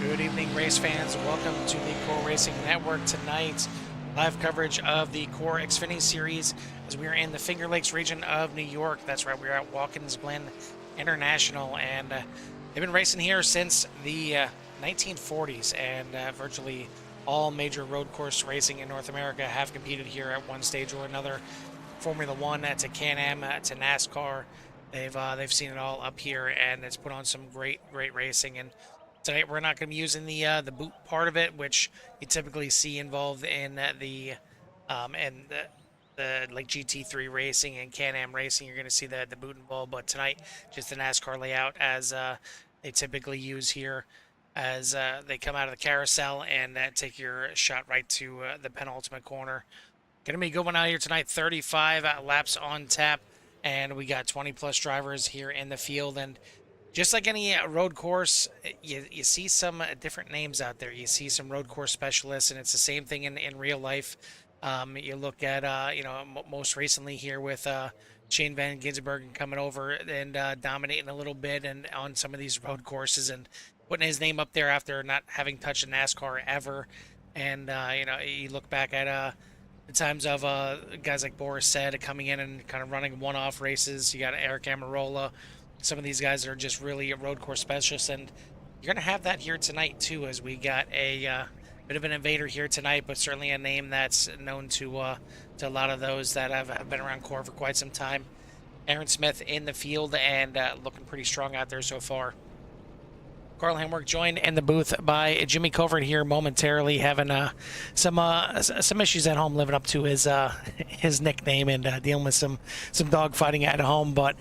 Good evening, race fans. Welcome to the CORE Racing Network. Tonight, live coverage of the CORE Xfinity Series as we are in the Finger Lakes region of New York. That's right, we're at Watkins Glen International, and they've been racing here since the 1940s, and virtually all major road course racing in North America have competed here at one stage or another. Formula One to Can-Am to NASCAR. They've seen it all up here, and it's put on some great racing. And tonight we're not going to be using the boot part of it, which you typically see involved in the like GT3 racing and Can-Am racing. You're going to see the boot involved, but tonight just the NASCAR layout as they typically use here, as they come out of the carousel and take your shot right to the penultimate corner. Going to be a good one out here tonight. 35 laps on tap, and we got 20 plus drivers here in the field. And just like any road course, you see some different names out there. You see some road course specialists, and it's the same thing in real life. You look at, most recently here with Shane Van Gisbergen coming over and dominating a little bit and on some of these road courses and putting his name up there after not having touched a NASCAR ever. And, you look back at the times of guys like Boris said coming in and kind of running one-off races. You got Eric Amarola. Some of these guys are just really road course specialists, and you're going to have that here tonight too, as we got a bit of an invader here tonight, but certainly a name that's known to a lot of those that have been around CORE for quite some time. Aaron Smith in the field and looking pretty strong out there so far. Carl Hamwork joined in the booth by Jimmy Covert here momentarily, having some issues at home living up to his nickname and dealing with some dog fighting at home. But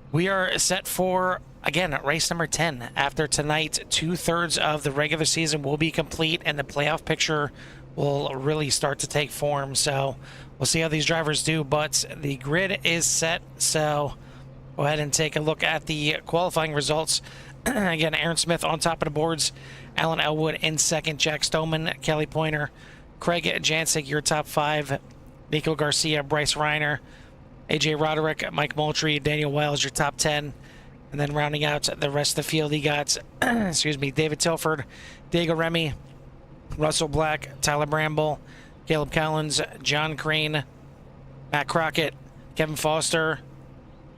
we are set for, again, race number 10. After tonight, 2/3 of the regular season will be complete, and the playoff picture will really start to take form. So we'll see how these drivers do, but the grid is set. So go ahead and take a look at the qualifying results. Again, Aaron Smith on top of the boards, Alan Elwood in second, Jack Stoneman, Kelly Pointer, Craig Jancic, your top five, Nico Garcia, Bryce Reiner, AJ Roderick, Mike Moultrie, Daniel Wiles, your top 10. And then rounding out the rest of the field, you got, David Tilford, Diego Remy, Russell Black, Tyler Bramble, Caleb Collins, John Crane, Matt Crockett, Kevin Foster,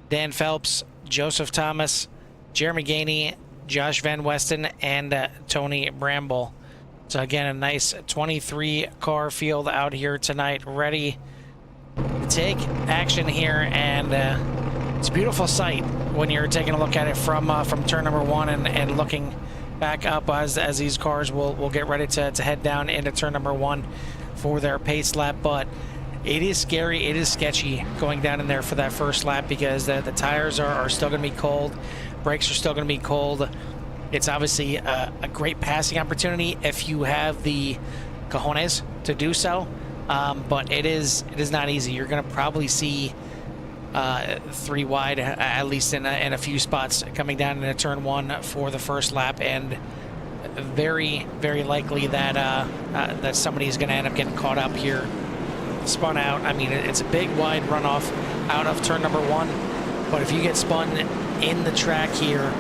Dan Phelps, Joseph Thomas, Jeremy Gainey, Josh Van Westen, and Tony Bramble. So again, a nice 23-car field out here tonight, ready to take action here, and it's a beautiful sight when you're taking a look at it from turn number one and looking back up as these cars will get ready to head down into turn number one for their pace lap. But it is scary, it is sketchy going down in there for that first lap, because the tires are still going to be cold, brakes are still going to be cold. It's obviously a great passing opportunity if you have the cojones to do so, but it is not easy. You're going to probably see 3 wide, at least in a few spots, coming down into turn one for the first lap, and very likely that that somebody's going to end up getting caught up here, spun out. I mean, it's a big wide runoff out of turn number one, but if you get spun in the track here,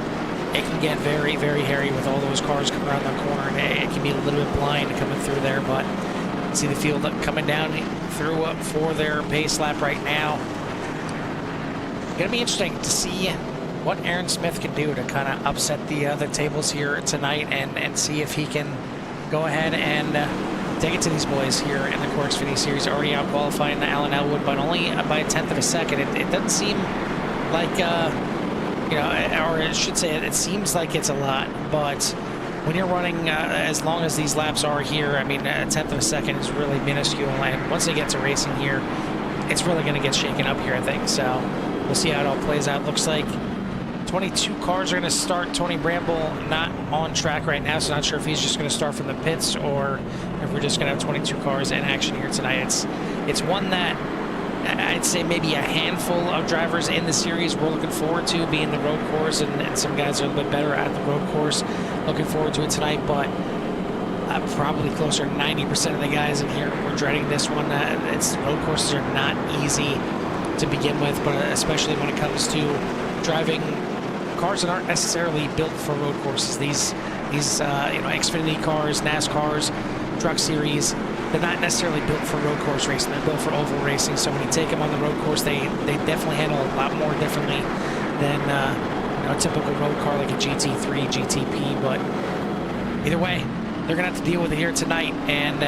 it can get very hairy with all those cars coming around the corner, and it can be a little bit blind coming through there. But see the field coming down through for their pace lap right now. Gonna be interesting to see what Aaron Smith can do to kind of upset the tables here tonight, and see if he can go ahead and take it to these boys here in the CORE Xfinity Series. Already out qualifying Alan Elwood, but only by 1/10 of a second. It doesn't seem like, or I should say, it seems like it's a lot, but when you're running as long as these laps are here, I mean, 1/10 of a second is really minuscule, and once they get to racing here, it's really going to get shaken up here, I think. So we'll see how it all plays out. Looks like 22 cars are going to start. Tony Bramble not on track right now, so not sure if he's just going to start from the pits or if we're just going to have 22 cars in action here tonight. It's one that I'd say maybe a handful of drivers in the series we're looking forward to, being the road course, and some guys are a little bit better at the road course. Looking forward to it tonight, but probably closer to 90% of the guys in here we're dreading this one. Road courses are not easy to begin with, but especially when it comes to driving cars that aren't necessarily built for road courses. These these Xfinity cars, NASCARs, Truck Series, they're not necessarily built for road course racing. They're built for oval racing. So when you take them on the road course, they definitely handle a lot more differently than a typical road car like a GT3, GTP. But either way, they're gonna have to deal with it here tonight, and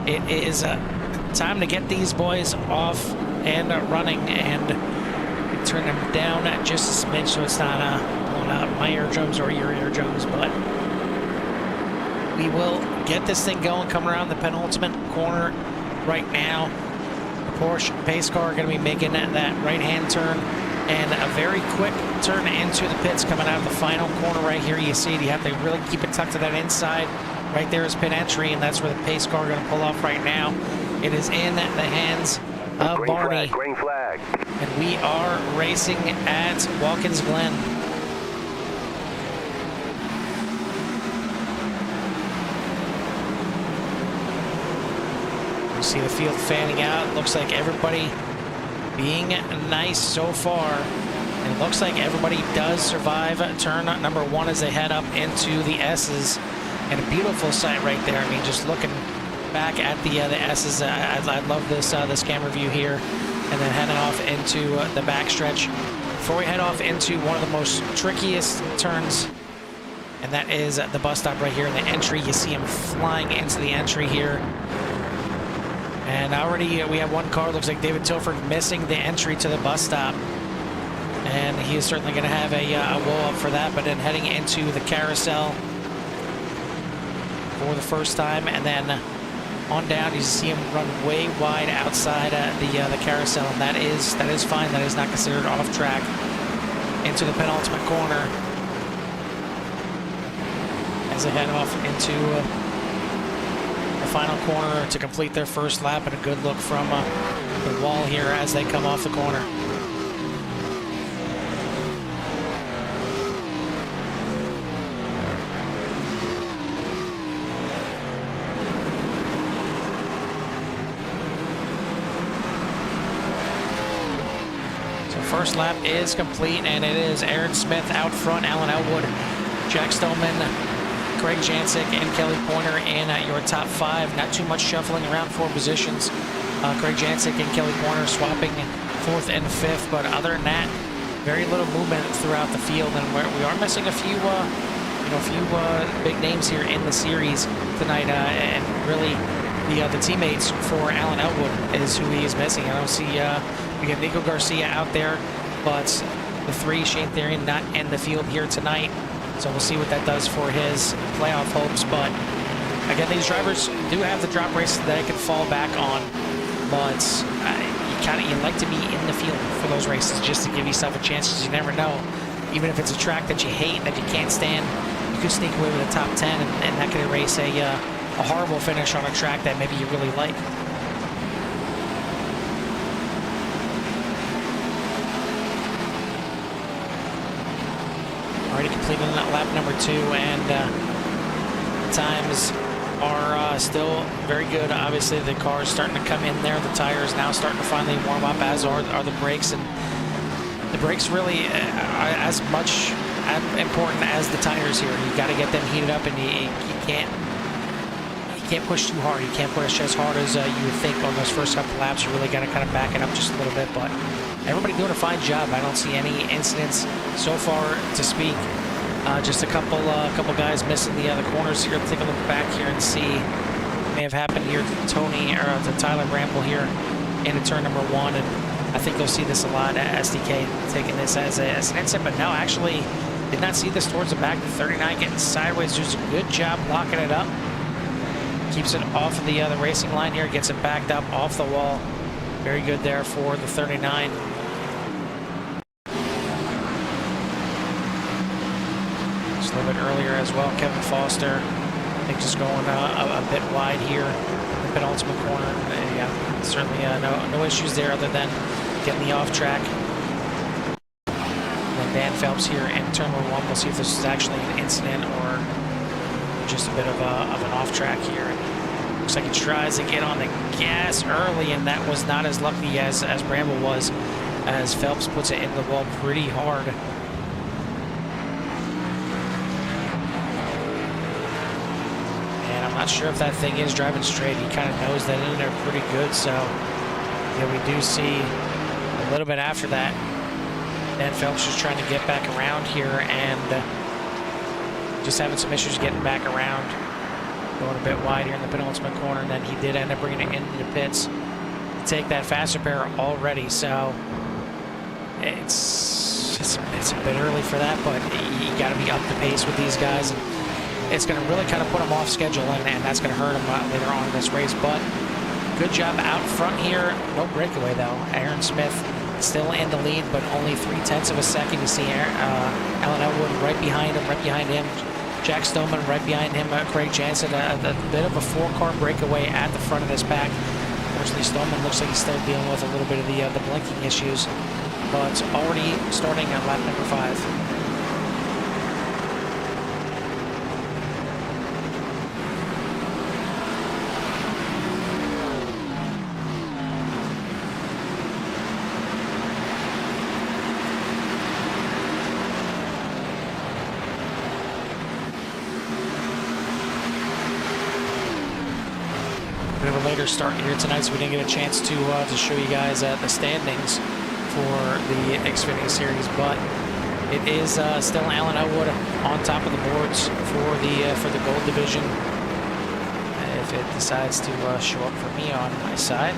it is time to get these boys off and running and turn them down just a smidge so it's not blowing out my eardrums or your eardrums. But we will get this thing going, come around the penultimate corner right now. The Porsche pace car are going to be making that right-hand turn and a very quick turn into the pits coming out of the final corner right here. You see it, you have to really keep it tucked to that inside. Right there is pit entry, and that's where the pace car are going to pull off right now. It is in the hands of Barney. Green flag. And we are racing at Watkins Glen. You see the field fanning out. Looks like everybody being nice so far. And it looks like everybody does survive turn number 1 as they head up into the S's. And a beautiful sight right there. I mean, just looking back at the S's, I love this this camera view here. And then heading off into the backstretch. Before we head off into one of the most trickiest turns, and that is the bus stop right here in the entry. You see him flying into the entry here. And already we have one car, looks like David Tilford, missing the entry to the bus stop. And he is certainly going to have a woe up for that. But then heading into the carousel for the first time, and then on down, you see him run way wide outside the carousel, and that is fine. That is not considered off track. Into the penultimate corner as they head off into the final corner to complete their first lap, and a good look from the wall here as they come off the corner. First lap is complete, and it is Aaron Smith out front, Alan Elwood, Jack Stoneman, Craig Jancic, and Kelly Pointer in your top 5. Not too much shuffling around for positions. Craig Jancic and Kelly Pointer swapping 4th and 5th, but other than that, very little movement throughout the field, and we are missing a few big names here in the series tonight, and really the teammates for Alan Elwood is who he is missing. I don't see. We got Nico Garcia out there, but the 3, Shane Therian, not in the field here tonight. So we'll see what that does for his playoff hopes. But again, these drivers do have the drop races that they can fall back on. But you like to be in the field for those races just to give yourself a chance, because you never know. Even if it's a track that you hate, that you can't stand, you could sneak away with a top 10, and that could erase a horrible finish on a track that maybe you really like. Already completing lap number 2, and the times are still very good. Obviously, the car is starting to come in there. The tires now starting to finally warm up, as are the brakes. And the brakes really are as much important as the tires here. You got to get them heated up, and you can't push too hard. You can't push as hard as you would think on those first couple laps. You really got to kind of back it up just a little bit, but everybody doing a fine job. I don't see any incidents so far to speak. Just a couple guys missing the corners here. Take a look back here and see what may have happened here to Tyler Bramble here into turn number 1, and I think you'll see this a lot. SDK taking this as an incident, but no, actually did not see this towards the back. The 39 getting sideways. Does a good job locking it up. Keeps it off of the racing line here. Gets it backed up off the wall. Very good there for the 39. Just a little bit earlier as well, Kevin Foster. I think just going a bit wide here in the penultimate corner. Yeah, certainly no issues there other than getting the off track. And then Dan Phelps here in turn number 1. We'll see if this is actually an incident or just a bit of an off track here. Looks like he tries to get on the gas early, and that was not as lucky as Bramble was, as Phelps puts it in the wall pretty hard. I'm not sure if that thing is driving straight. He kind of knows that in there pretty good. So yeah, we do see a little bit after that, Dan Phelps just trying to get back around here and just having some issues getting back around. Going a bit wide here in the penultimate corner, and then he did end up bringing it into the pits to take that faster pair already. So it's a bit early for that, but you got to be up to pace with these guys, and it's going to really kind of put them off schedule, and that's going to hurt them later on in this race. But good job out front here. No breakaway though. Aaron Smith still in the lead, but only 0.3 of a second. You see Alan Elwood right behind him. Jack Stoneman right behind him. Craig Jansen, a bit of a 4-car breakaway at the front of this pack. Unfortunately, Stoneman looks like he's still dealing with a little bit of the blinking issues, but already starting at lap number 5. Bit of a later start here tonight, so we didn't get a chance to show you guys the standings for the Xfinity Series, but it is still Alan Elwood on top of the boards for the gold division. If it decides to show up for me on my side,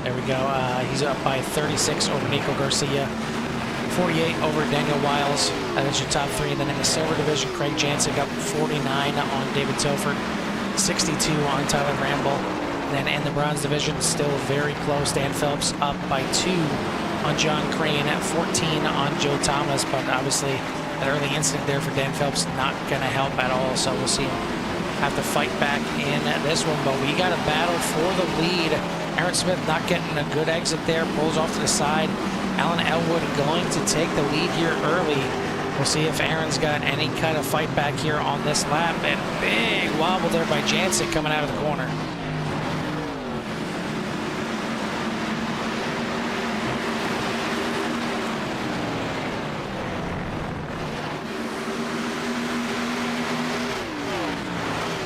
there we go. He's up by 36 over Nico Garcia, 48 over Daniel Wiles. That is your top 3. And then in the silver division, Craig Jansen got 49 on David Tolford, 62 on Tyler Ramble. Then in the bronze division, still very close. Dan Phelps up by 2 on John Crane, at 14 on Joe Thomas, but obviously that early incident there for Dan Phelps not going to help at all, so we'll see him have to fight back in this one. But we got a battle for the lead. Aaron Smith not getting a good exit there, pulls off to the side. Alan Elwood going to take the lead here early. We'll see if Aaron's got any kind of fight back here on this lap. And big wobble there by Jansen coming out of the corner.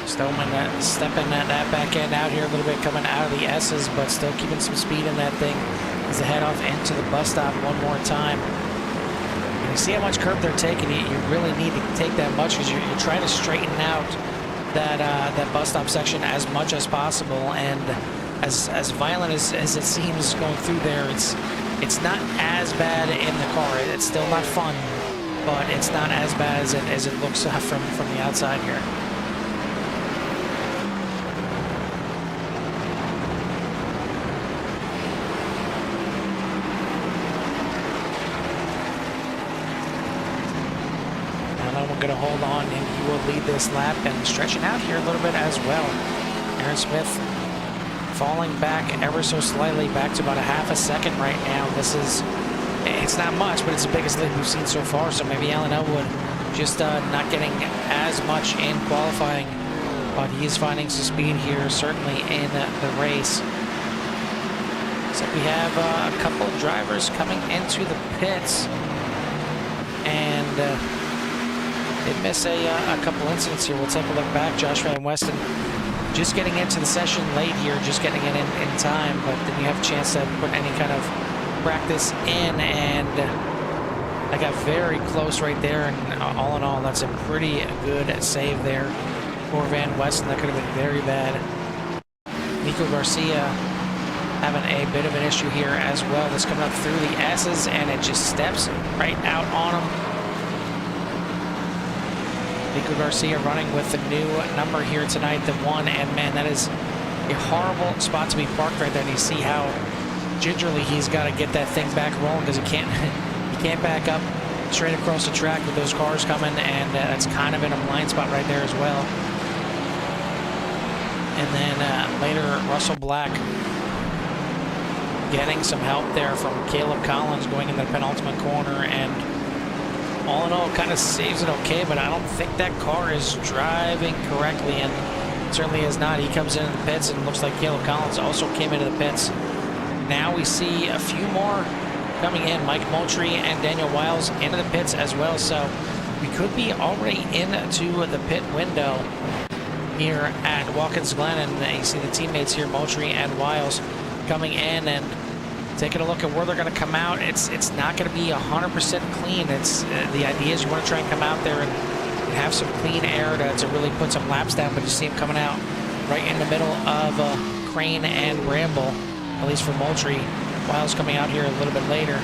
Stoneman stepping that back end out here a little bit, coming out of the S's, but still keeping some speed in that thing as they head off into the bus stop one more time. And you see how much curb they're taking. You really need to take that much, because you're trying to straighten out that bus stop section as much as possible. And as violent as it seems going through there, it's not as bad in the car. It's still not fun, but it's not as bad as it looks from the outside here. Going to hold on, and he will lead this lap and stretching out here a little bit as well. Aaron Smith falling back ever so slightly, back to about a half a second right now. It's not much, but it's the biggest lead we've seen so far, so maybe Alan Elwood just not getting as much in qualifying, but he's finding some speed here, certainly in the race. So we have a couple of drivers coming into the pits, and they miss a couple incidents here. We'll take a look back. Josh Van Westen just getting into the session late here, just getting it in time, but didn't have a chance to put any kind of practice in, and I got very close right there, and all in all, that's a pretty good save there for Van Westen. That could have been very bad. Nico Garcia having a bit of an issue here as well. That's coming up through the S's, and it just steps right out on him. Nico Garcia running with the new number here tonight, the 1, and man, that is a horrible spot to be parked right there. And you see how gingerly he's got to get that thing back rolling, because he can't back up straight across the track with those cars coming, and that's kind of in a blind spot right there as well. And then later, Russell Black getting some help there from Caleb Collins going in the penultimate corner, and all in all, kind of saves it okay, but I don't think that car is driving correctly, and certainly is not. He comes into the pits, and it looks like Caleb Collins also came into the pits. Now we see a few more coming in. Mike Moultrie and Daniel Wiles into the pits as well, so we could be already into the pit window. here at Watkins Glen, and you see the teammates here, Moultrie and Wiles, coming in and taking a look at where they're going to come out. It's not going to be 100% clean. It's the idea is you want to try and come out there and have some clean air to really put some laps down, but you see them coming out right in the middle of Crane and Bramble, at least for Moultrie. Wiles coming out here a little bit later.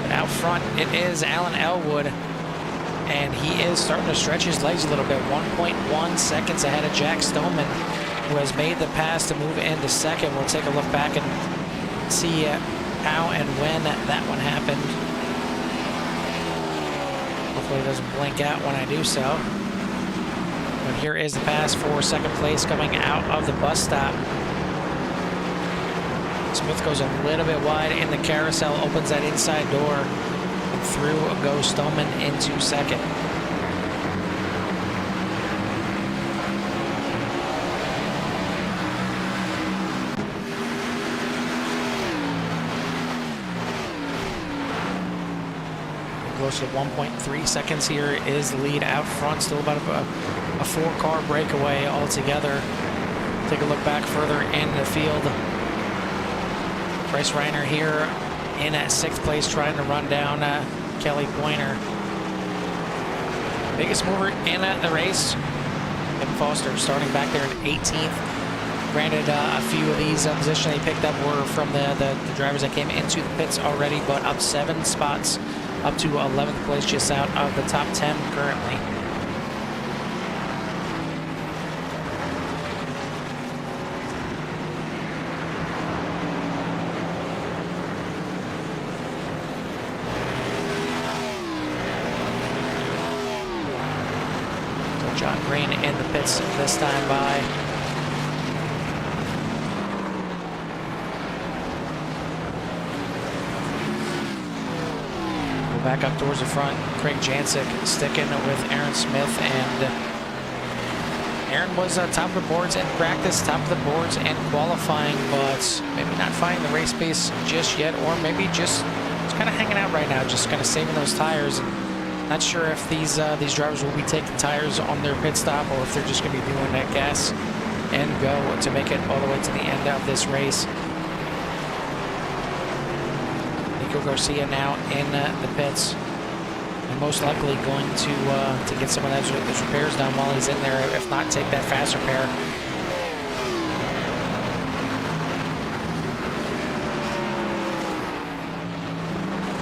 But out front, it is Alan Elwood, and he is starting to stretch his legs a little bit. 1.1 seconds ahead of Jack Stoneman, who has made the pass to move into second. We'll take a look back and see how and when that one happened. Hopefully it doesn't blink out when I do so. But here is the pass for second place coming out of the bus stop. Smith goes a little bit wide in the carousel, opens that inside door, and through goes Stoneman into second. Close to 1.3 seconds here is the lead out front. Still about a 4-car breakaway altogether. Take a look back further in the field. Bryce Reiner here in at 6th place, trying to run down Kelly Pointer. Biggest mover in the race, Kevin Foster, starting back there in 18th. Granted, a few of these positions they picked up were from the drivers that came into the pits already, but up 7 spots, up to 11th place, just out of the top 10 currently. So John Green in the pits this time by. Back up towards the front, Craig Jancic sticking with Aaron Smith, and Aaron was top of the boards in practice, top of the boards and qualifying, but maybe not finding the race pace just yet, or maybe just kind of hanging out right now, just kind of saving those tires. And not sure if these drivers will be taking tires on their pit stop, or if they're just going to be doing that gas and go to make it all the way to the end of this race. Garcia now in the pits, and most likely going to get some of those repairs done while he's in there, if not take that fast repair.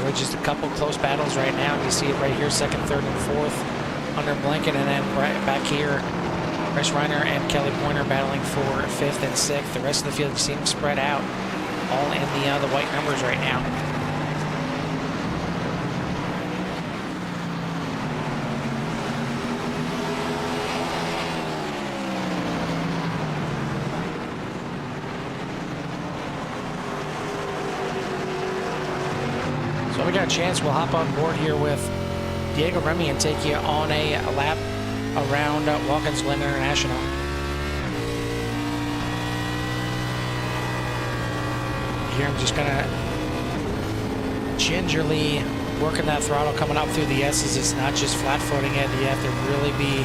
Really just a couple close battles right now. You see it right here, 2nd, 3rd, and 4th under Blinken, and then right back here, Bryce Reiner and Kelly Pointer battling for 5th and 6th. The rest of the field, you see them spread out, all in the white numbers right now. So we got a chance, we'll hop on board here with Diego Remy and take you on a lap around Watkins Glen International. Here I'm just gonna gingerly working that throttle coming up through the S's. It's not just flat footing it, you have to really be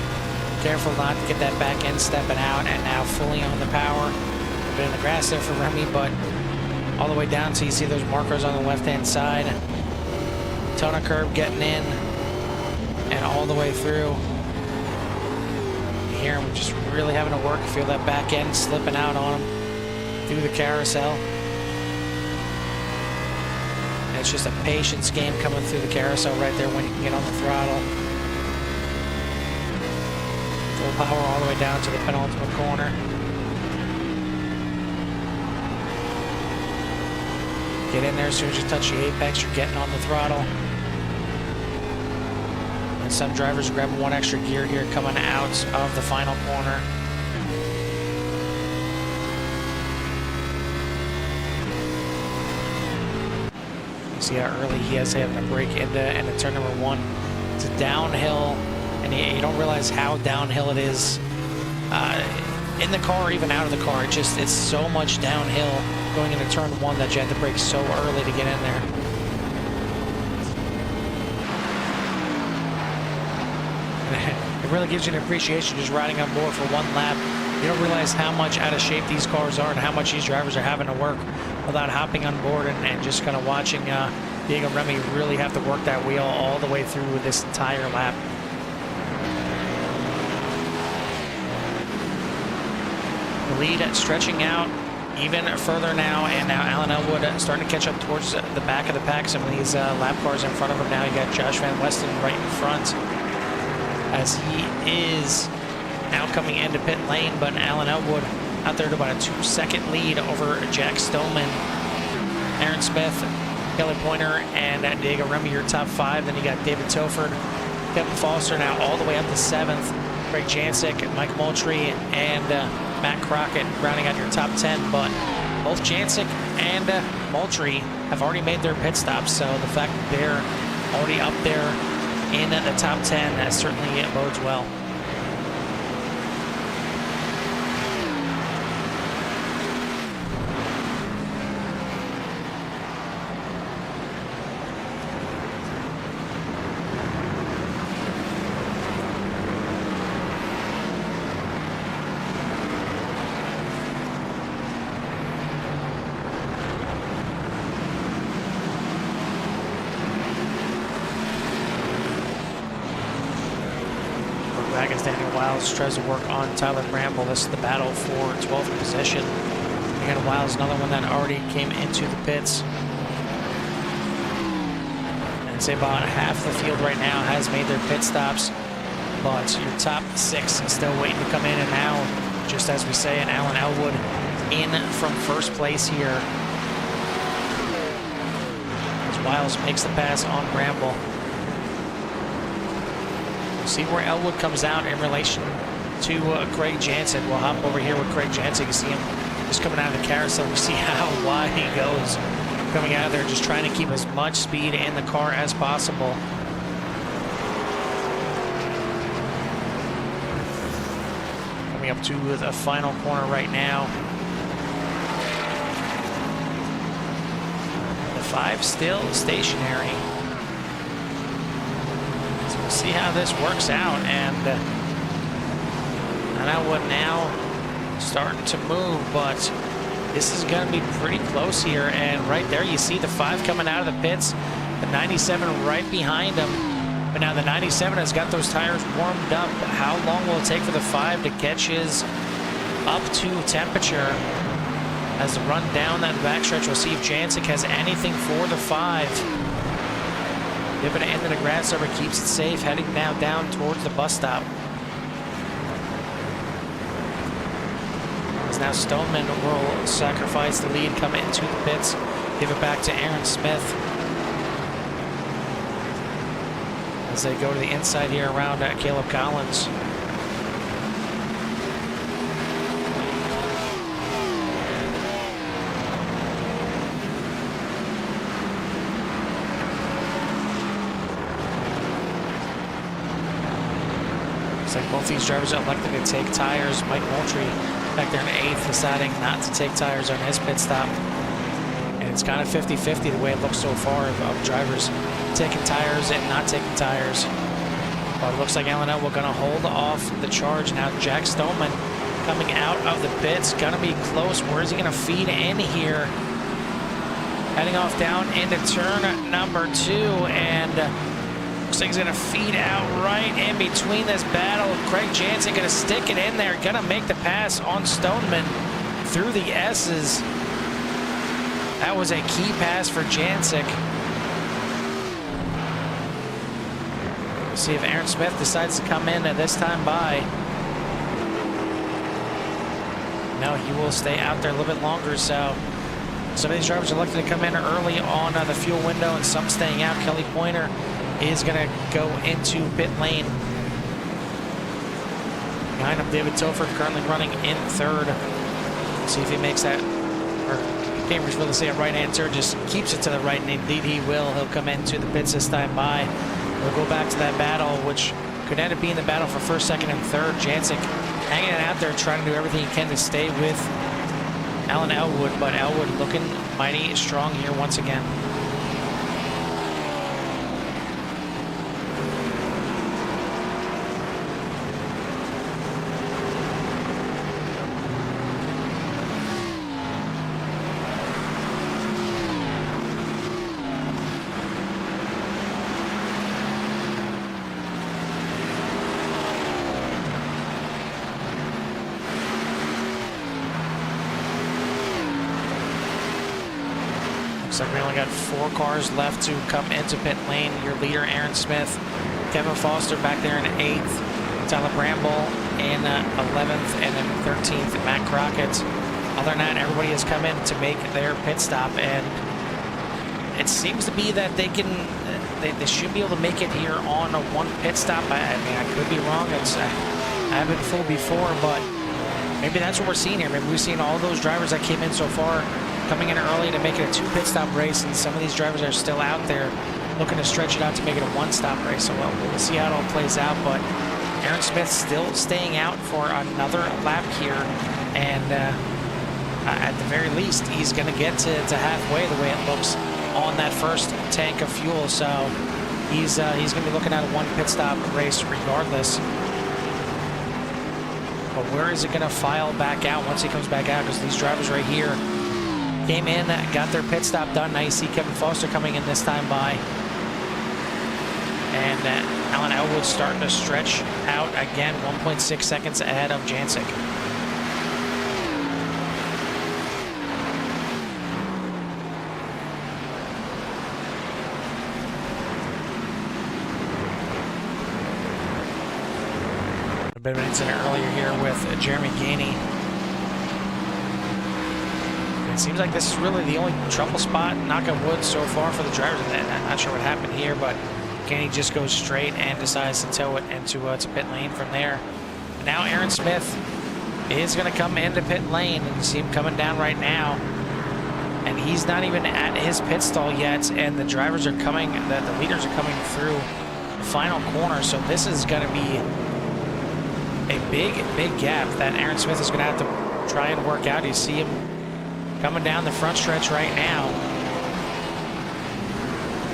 careful not to get that back end stepping out, and now fully on the power. A bit in the grass there for Remy, but all the way down, so you see those markers on the left-hand side. Ton of curb getting in, and all the way through. Here, I'm just really having to work. Feel that back end slipping out on him through the carousel. And it's just a patience game coming through the carousel right there when you can get on the throttle. Full power all the way down to the penultimate corner. Get in there as soon as you touch the apex, you're getting on the throttle. And some drivers are grabbing one extra gear here coming out of the final corner. You see how early he is having to brake into turn number 1. It's a downhill, and you don't realize how downhill it is in the car or even out of the car. It's so much downhill going into turn 1 that you have to brake so early to get in there. it really gives you an appreciation just riding on board for one lap. You don't realize how much out of shape these cars are and how much these drivers are having to work without hopping on board and just kind of watching Diego Remy really have to work that wheel all the way through this entire lap. The lead stretching out even further now, and now Alan Elwood starting to catch up towards the back of the pack. Some of these lap cars in front of him now. You got Josh Van Westen right in front as he is now coming into pit lane, but Alan Elwood out there to about a 2-second lead over Jack Stoneman, Aaron Smith, Kelly Pointer, and Diego Remy, your top 5. Then you got David Toford, Kevin Foster now all the way up to 7th. Craig Jancic, Mike Moultrie, and Matt Crockett rounding out your top 10. But both Jancic and Moultrie have already made their pit stops, so the fact that they're already up there in the top 10 certainly bodes well. Watkins Daniel Wiles tries to work on Tyler Bramble. This is the battle for 12th position. Again, Wiles, another one that already came into the pits. And say about half the field right now has made their pit stops, but your top 6 is still waiting to come in. And now, just as we say, and Alan Elwood in from first place here as Wiles makes the pass on Bramble. See where Elwood comes out in relation to Craig Jansen. We'll hop over here with Craig Jansen. You see him just coming out of the carousel. You see how wide he goes coming out of there, just trying to keep as much speed in the car as possible. Coming up to the final corner right now. The 5 still stationary. See how this works out, and Elwood now starting to move, but this is going to be pretty close here. And right there you see the 5 coming out of the pits, the 97 right behind him, but now the 97 has got those tires warmed up. How long will it take for the 5 to catch his up to temperature as they run down that backstretch? We'll see if Jancic has anything for the 5. Dipping into the grass over, keeps it safe, heading now down towards the bus stop. As now Stoneman will sacrifice the lead, come into the pits, give it back to Aaron Smith. As they go to the inside here around Caleb Collins. Looks like both these drivers are electing to take tires. Mike Moultrie back there in 8th, deciding not to take tires on his pit stop. And it's kind of 50-50 the way it looks so far of drivers taking tires and not taking tires. But it looks like Alan Elwood going to hold off the charge. Now Jack Stoneman coming out of the pits, going to be close. Where is he going to feed in here? Heading off down into turn number 2, and looks like he's going to feed out right in between this battle. Craig Jansen going to stick it in there, going to make the pass on Stoneman through the S's. That was a key pass for Jancic. See if Aaron Smith decides to come in at this time by. No, he will stay out there a little bit longer, so some of these drivers are looking to come in early on the fuel window and some staying out. Kelly Pointer is going to go into pit lane. Behind him, David Toford currently running in 3rd. See if he makes that, or can't really say a right answer, just keeps it to the right, and indeed he will. He'll come into the pits this time by. We'll go back to that battle, which could end up being the battle for 1st, 2nd, and 3rd. Jancic hanging it out there, trying to do everything he can to stay with Alan Elwood, but Elwood looking mighty strong here once again. Looks like we only got 4 cars left to come into pit lane. Your leader, Aaron Smith, Kevin Foster back there in 8th, Tyler Bramble in 11th, and then 13th, Matt Crockett. Other than that, everybody has come in to make their pit stop, and it seems to be that they should be able to make it here on a 1 pit stop. I mean, I could be wrong. I haven't been fooled before, but maybe that's what we're seeing here. Maybe we've seen all those drivers that came in so far coming in early to make it a 2 pit stop race, and some of these drivers are still out there looking to stretch it out to make it a 1 stop race. So we'll see how it all plays out, but Aaron Smith still staying out for another lap here, and at the very least, he's going to get to halfway the way it looks on that first tank of fuel. So he's going to be looking at a 1 pit stop race regardless. But where is it going to file back out once he comes back out? Because these drivers right here came in, got their pit stop done. Now you see Kevin Foster coming in this time by. And Alan Elwood starting to stretch out again, 1.6 seconds ahead of Jancic. A bit of an incident earlier here with Jeremy Gainey. It seems like this is really the only trouble spot, knock on wood, so far for the drivers. I'm not sure what happened here, but Gainey just goes straight and decides to tow it into pit lane from there. And now Aaron Smith is going to come into pit lane, and you see him coming down right now. And he's not even at his pit stall yet, and the drivers are coming, the leaders are coming through the final corner. So this is going to be a big gap that Aaron Smith is going to have to try and work out. You see him coming down the front stretch right now.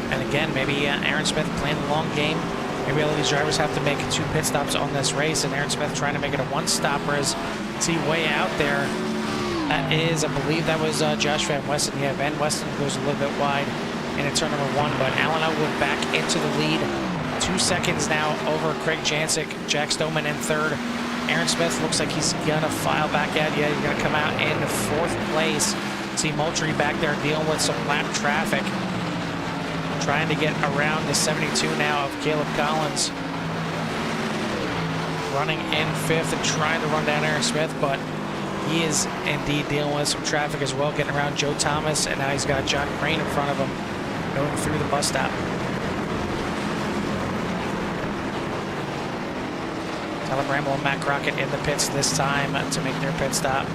And again, maybe Aaron Smith playing the long game. Maybe all of these drivers have to make 2 pit stops on this race, and Aaron Smith trying to make it a 1 stopper. Is see way out there. That is, I believe that was Josh Van Westen. Yeah, Van Westen goes a little bit wide in turn number 1, but Alan Elwood back into the lead. 2 seconds now over Craig Jancic. Jack Stoneman in 3rd. Aaron Smith looks like he's gonna file back out. Yeah, he's gonna come out in 4th place. See Moultrie back there dealing with some lap traffic. Trying to get around the 72 now of Caleb Collins. Running in 5th and trying to run down Aaron Smith, but he is indeed dealing with some traffic as well, getting around Joe Thomas, and now he's got John Crane in front of him going through the bus stop. Tyler Bramble and Matt Crockett in the pits this time to make their pit stop.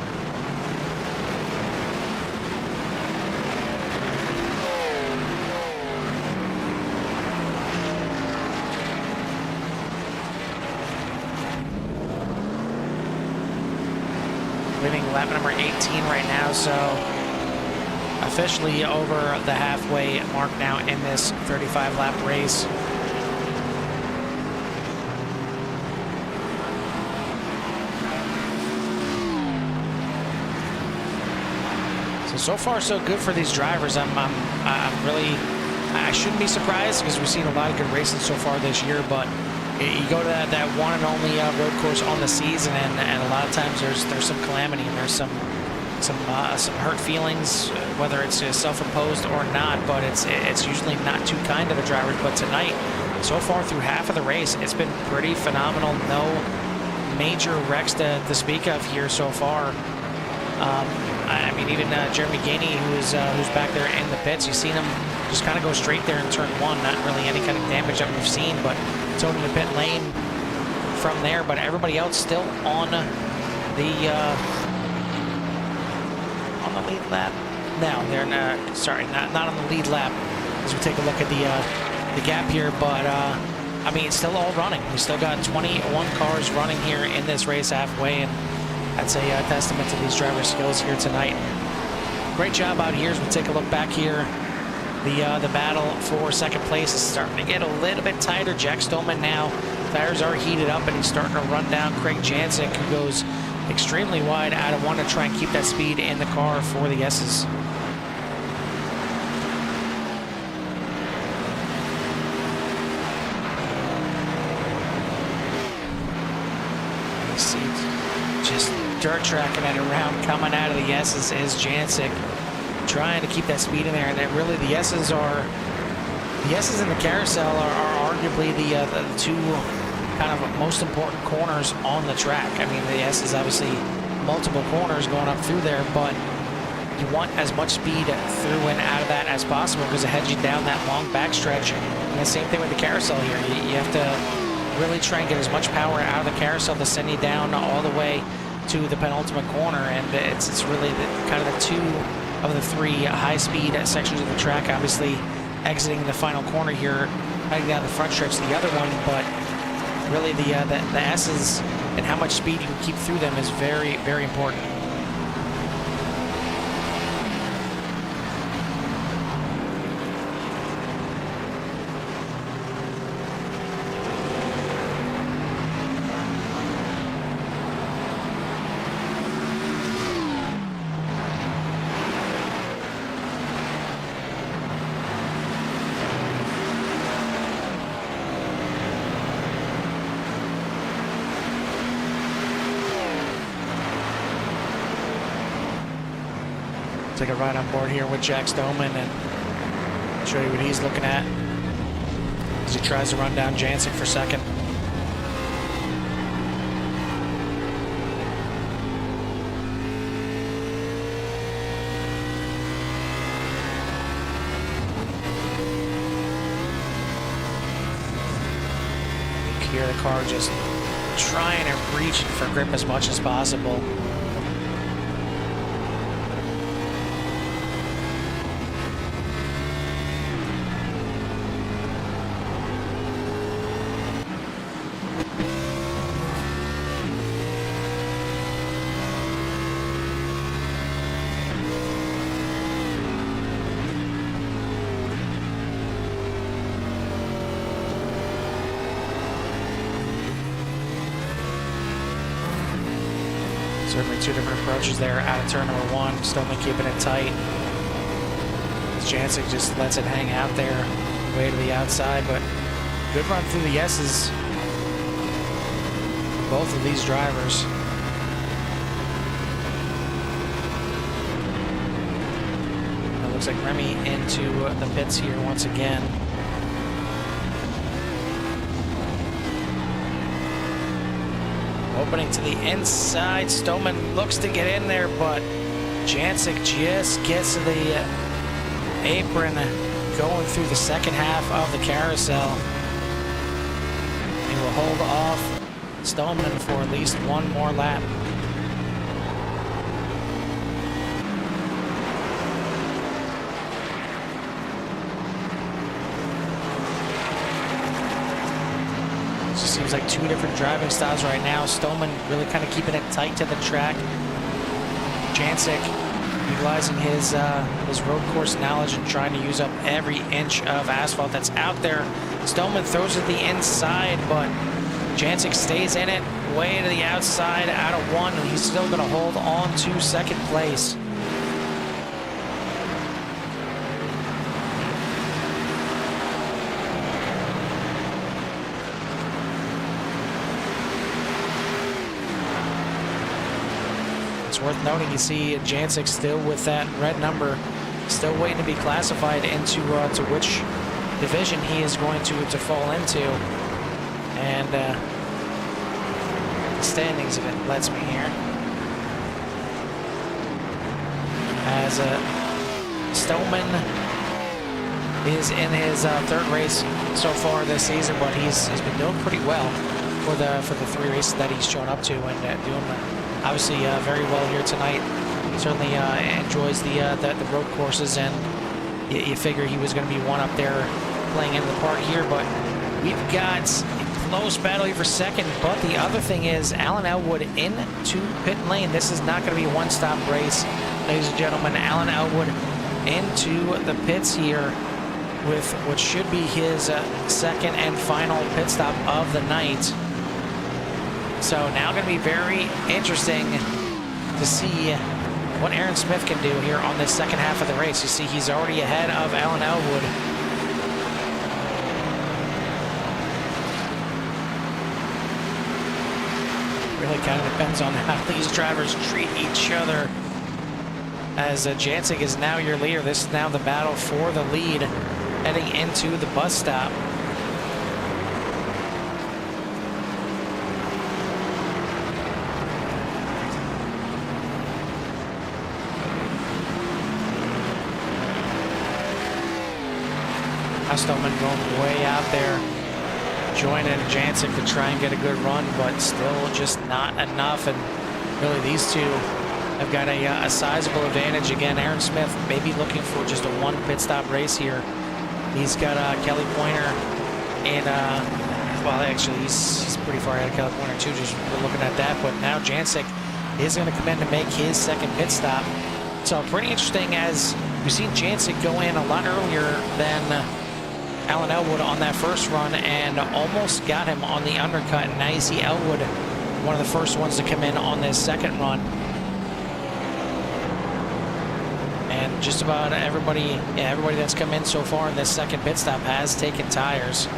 Leaving lap number 18 right now, so officially over the halfway mark now in this 35-lap race. So far, so good for these drivers. I'm really, I shouldn't be surprised because we've seen a lot of good races so far this year. But you go to that one and only road course on the season, and a lot of times there's some calamity and there's some hurt feelings, whether it's self-imposed or not. But it's usually not too kind to the drivers. But tonight, so far through half of the race, it's been pretty phenomenal. No major wrecks to speak of here so far. I mean, even Jeremy Gainey, who's back there in the pits, you've seen him just kind of go straight there in turn 1. Not really any kind of damage that we've seen, but towed in the pit lane from there. But everybody else still on the lead lap. No, they're not. Sorry, not on the lead lap. As we take a look at the gap here, but I mean, it's still all running. We still got 21 cars running here in this race halfway, and that's a testament to these drivers' skills here tonight. Great job out here as we take a look back here. The battle for second place is starting to get a little bit tighter. Jack Stoneman now, tires are heated up, and he's starting to run down Craig Jancic, who goes extremely wide out of 1 to try and keep that speed in the car for the S's. Just dirt tracking it around, coming out of the S's is Jancic. trying to keep that speed in there. And then really the S's and the carousel are arguably the two kind of most important corners on the track. I mean, the S is obviously multiple corners going up through there, but you want as much speed through and out of that as possible because it heads you down that long backstretch. And the same thing with the carousel here. You have to really try and get as much power out of the carousel to send you down all the way to the penultimate corner. And it's really kind of the two of the three high-speed sections of the track. Obviously, exiting the final corner here, heading down the front stretch, the other one, but really the S's and how much speed you can keep through them is very, very important. Take a ride on board here with Jack Stoneman and show you what he's looking at as he tries to run down Jansic for second. You can hear the car just trying to reach for grip as much as possible. Certainly two different approaches there out of turn number one. Stoneman keeping it tight. Jansic just lets it hang out there, way to the outside, but good run through the S's. Both of these drivers. It looks like Remy into the pits here once again. Opening to the inside, Stoneman looks to get in there, but Jansic just gets to the apron going through the second half of the carousel. He will hold off Stoneman for at least one more lap. Seems like two different driving styles right now. Stoneman really kind of keeping it tight to the track. Jansic utilizing his road course knowledge and trying to use up every inch of asphalt that's out there. Stoneman throws it the inside, but Jansic stays in it way to the outside out of one, and he's still going to hold on to second place. Worth noting, you see Jansic still with that red number, still waiting to be classified into to which division he is going to fall into. And the standings, if it lets me here, as Stoneman is in his third race so far this season, but he's been doing pretty well for the three races that he's shown up to, and doing obviously very well here tonight. He certainly enjoys the road courses, and you figure he was going to be one up there playing into the part here, but we've got a close battle here for second. But the other thing is Alan Elwood into pit lane. This is not going to be a one-stop race, ladies and gentlemen. Alan Elwood into the pits here with what should be his second and final pit stop of the night. So now going to be very interesting to see what Aaron Smith can do here on this second half of the race. You see he's already ahead of Alan Elwood. Really kind of depends on how these drivers treat each other as Jancic is now your leader. This is now the battle for the lead heading into the bus stop. Stoneman going way out there, joining Jancic to try and get a good run, but still just not enough. And really, these two have got a sizable advantage. Again, Aaron Smith maybe looking for just a one pit stop race here. He's got Kelly Pointer, and well, actually, he's pretty far ahead of Kelly Pointer too. Just looking at that, but now Jancic is going to come in to make his second pit stop. So pretty interesting, as we've seen Jancic go in a lot earlier than Alan Elwood on that first run and almost got him on the undercut. And now you see Elwood, one of the first ones to come in on this second run. And just about everybody that's come in so far in this second pit stop has taken tires.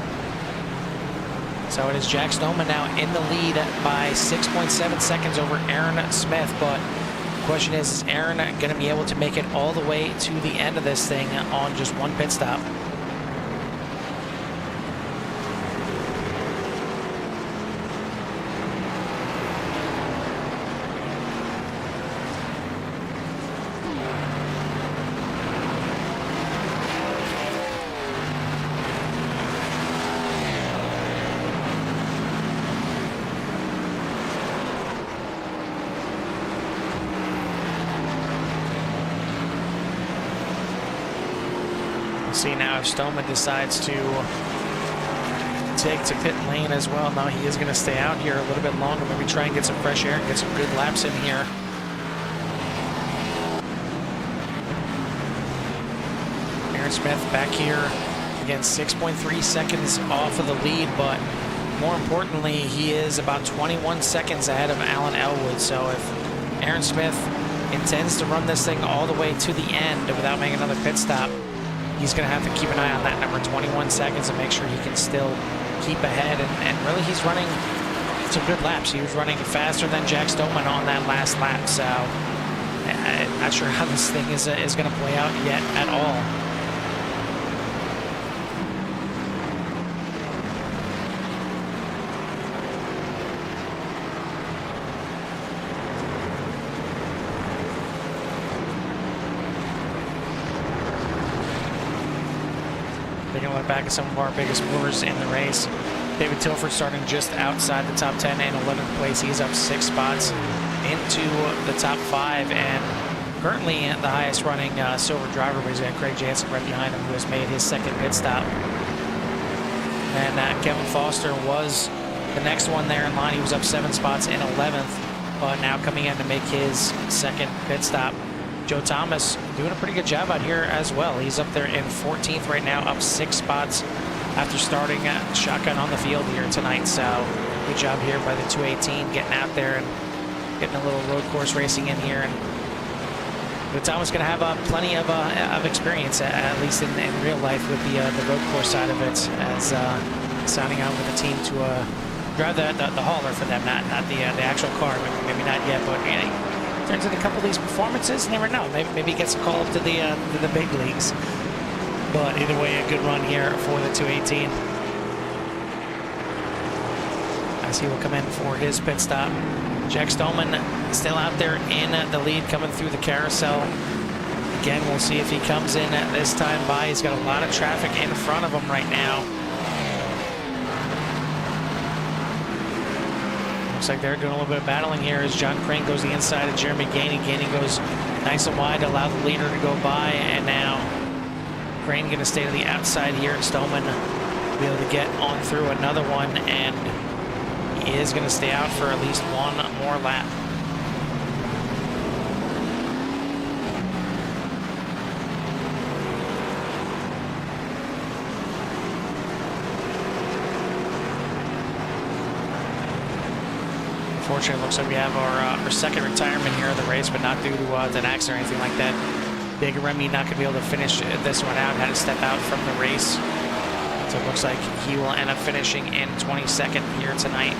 So it is Jack Stoneman now in the lead by 6.7 seconds over Aaron Smith. But the question is Aaron going to be able to make it all the way to the end of this thing on just one pit stop? See now if Stoneman decides to take to pit lane as well. Now he is going to stay out here a little bit longer, maybe try and get some fresh air and get some good laps in here. Aaron Smith back here, again 6.3 seconds off of the lead, but more importantly, he is about 21 seconds ahead of Alan Elwood. So if Aaron Smith intends to run this thing all the way to the end without making another pit stop, he's going to have to keep an eye on that number, 21 seconds, and make sure he can still keep ahead. And really, he's running some good laps. He was running faster than Jack Stoneman on that last lap. So I'm not sure how this thing is going to play out yet at all. Back at some of our biggest movers in the race. David Tilford starting just outside the top 10 in 11th place. He's up 6 spots into the top 5, and currently the highest running silver driver, but he's got Craig Jansen right behind him, who has made his second pit stop. And Kevin Foster was the next one there in line. He was up 7 spots in 11th, but now coming in to make his second pit stop. Joe Thomas doing a pretty good job out here as well. He's up there in 14th right now, up 6 spots after starting shotgun on the field here tonight. So good job here by the 218, getting out there and getting a little road course racing in here. And Joe Thomas going to have plenty of experience, at least in real life, with the road course side of it, as signing on with the team to drive the hauler for them, not the actual car. Maybe not yet, but turns in a couple of these performances, never know. Maybe he gets a call up to the big leagues. But either way, a good run here for the 218. As he will come in for his pit stop. Jack Stoneman still out there in the lead, coming through the carousel. Again, we'll see if he comes in at this time by. He's got a lot of traffic in front of him right now. Looks like they're doing a little bit of battling here as John Crane goes the inside of Jeremy Gainey. Gainey goes nice and wide to allow the leader to go by, and now Crane going to stay to the outside here, and Stoneman will be able to get on through another one, and he is going to stay out for at least one more lap. Unfortunately, it looks like we have our second retirement here of the race, but not due to an accident or anything like that. Big Remy not going to be able to finish this one out, had to step out from the race. So it looks like he will end up finishing in 22nd here tonight.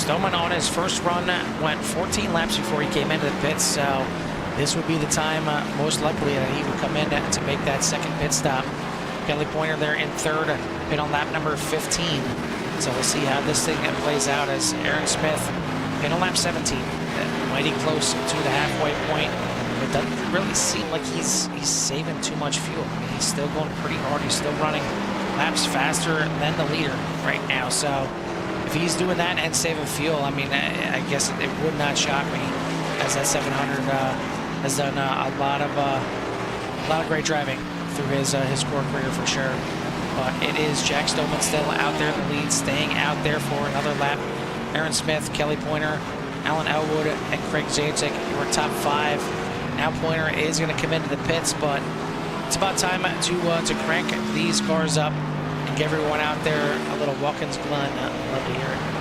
Stoneman on his first run went 14 laps before he came into the pits, so this would be the time most likely that he would come in to make that second pit stop. Kelly Pointer there in third, pit on lap number 15. So we'll see how this thing plays out as Aaron Smith pit on lap 17, mighty close to the halfway point. It doesn't really seem like he's saving too much fuel. I mean, he's still going pretty hard. He's still running laps faster than the leader right now. So if he's doing that and saving fuel, I mean, I guess it would not shock me, as that 700 has done a lot of great driving through his CORE career for sure. But it is Jack Stoneman still out there in the lead, staying out there for another lap. Aaron Smith, Kelly Pointer, Alan Elwood, and Craig Zancik, your top 5. Now Pointer is going to come into the pits, but it's about time to crank these cars up and give everyone out there a little Watkins Glen. Love to hear it.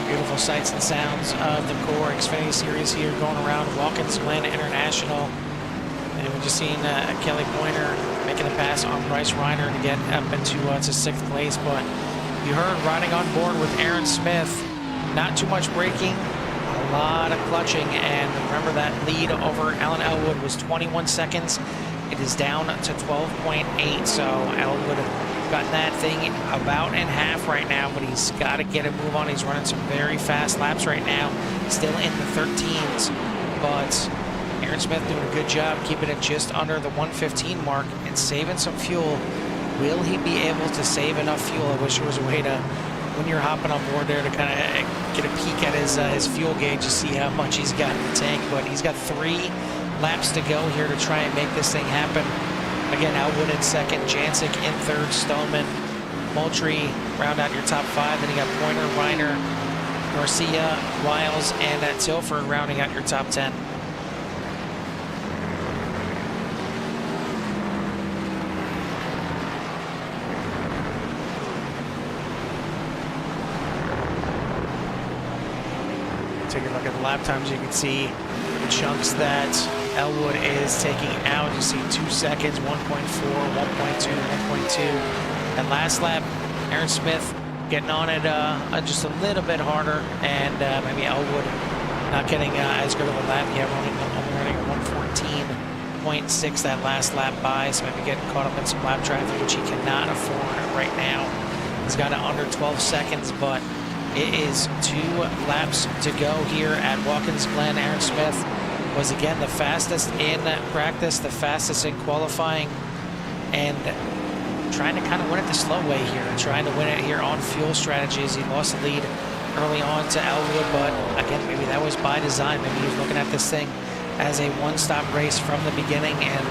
Beautiful sights and sounds of the CORE Xfinity Series here going around Watkins Glen International. And we've just seen Kelly Pointer making a pass on Bryce Reiner to get up into to 6th place. But you heard riding on board with Aaron Smith, not too much braking, a lot of clutching. And remember that lead over Alan Elwood was 21 seconds. It is down to 12.8. So Elwood gotten that thing about in half right now, but he's got to get a move on. He's running some very fast laps right now, still in the 13s, but Aaron Smith doing a good job keeping it just under the 115 mark and saving some fuel. Will he be able to save enough fuel? I wish there was a way to, when you're hopping on board there, to kind of get a peek at his fuel gauge to see how much he's got in the tank. But he's got 3 laps to go here to try and make this thing happen. Again, Elwood in second, Jancic in third, Stoneman, Moultrie round out your top 5. Then you got Pointer, Reiner, Garcia, Wiles, and Tilford rounding out your top 10. Take a look at the lap times. You can see the chunks that Elwood is taking out. You see 2 seconds, 1.4, 1.2, 1.2. And last lap, Aaron Smith getting on it just a little bit harder, and maybe Elwood not getting as good of a lap. Yeah, only running a 114.6 that last lap by, so maybe getting caught up in some lap traffic, which he cannot afford right now. He's got it under 12 seconds, but it is 2 laps to go here at Watkins Glen. Aaron Smith was again the fastest in practice, the fastest in qualifying, and trying to kind of win it the slow way here, trying to win it here on fuel strategies. He lost the lead early on to Elwood, but again, maybe that was by design. Maybe he's looking at this thing as a one-stop race from the beginning and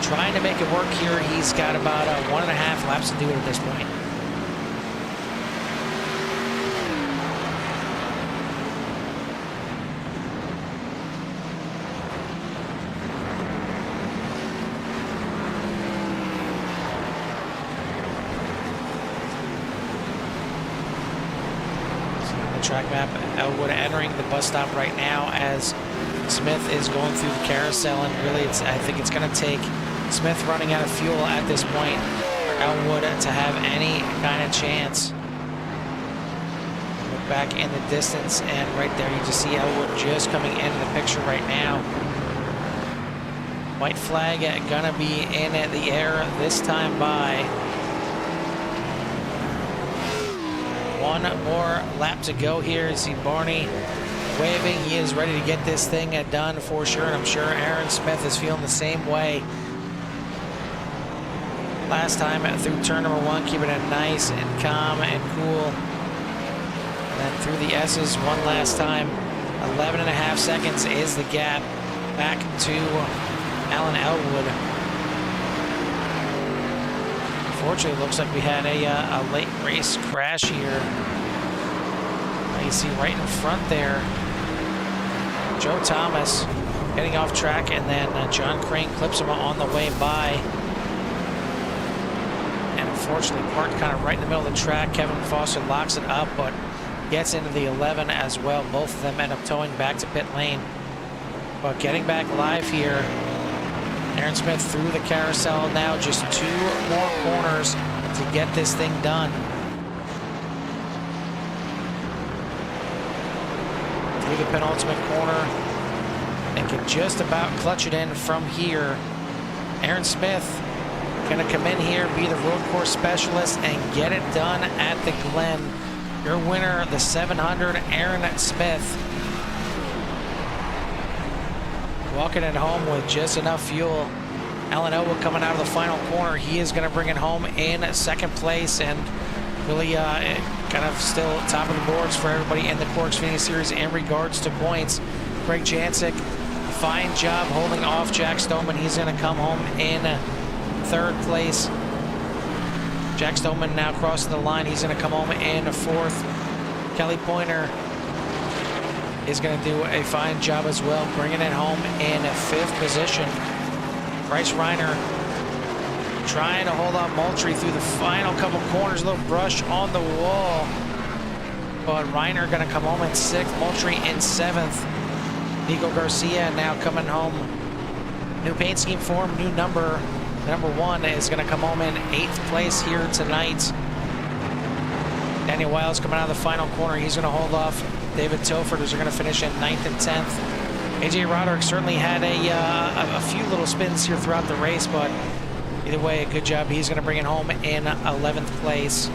trying to make it work here. He's got about 1.5 laps to do it at this point. Track map, Elwood entering the bus stop right now as Smith is going through the carousel, and really I think it's going to take Smith running out of fuel at this point for Elwood to have any kind of chance. Look back in the distance, and right there you just see Elwood just coming into the picture right now. White flag gonna be in the air this time by. 1 more lap to go here. You see Barney waving. He is ready to get this thing done for sure, and I'm sure Aaron Smith is feeling the same way. Last time through turn number 1, keeping it nice and calm and cool. And then through the S's one last time. 11.5 seconds is the gap back to Alan Elwood. Unfortunately, it looks like we had a late race crash here. You see right in front there, Joe Thomas getting off track, and then John Crane clips him on the way by. And unfortunately, parked kind of right in the middle of the track. Kevin Foster locks it up, but gets into the 11 as well. Both of them end up towing back to pit lane. But getting back live here, Aaron Smith through the carousel now, just 2 more corners to get this thing done. Through the penultimate corner and can just about clutch it in from here. Aaron Smith gonna come in here, be the road course specialist, and get it done at the Glen. Your winner, the 700, Aaron Smith. Walking it home with just enough fuel. Alan Elwood coming out of the final corner. He is going to bring it home in 2nd place, and really kind of still top of the boards for everybody in the CORE Xfinity Series in regards to points. Greg Jancic, fine job holding off Jack Stoneman. He's going to come home in 3rd place. Jack Stoneman now crossing the line. He's going to come home in 4th. Kelly Pointer is going to do a fine job as well, bringing it home in 5th position. Bryce Reiner trying to hold on Moultrie through the final couple corners. A little brush on the wall. but Reiner going to come home in 6th, Moultrie in 7th. Nico Garcia now coming home. New paint scheme for him, new number. Number 1 is going to come home in 8th place here tonight. Daniel Wiles coming out of the final corner. He's going to hold off David Tilford, who's going to finish in 9th and 10th. AJ Roderick certainly had a few little spins here throughout the race, but either way, a good job. He's going to bring it home in 11th place.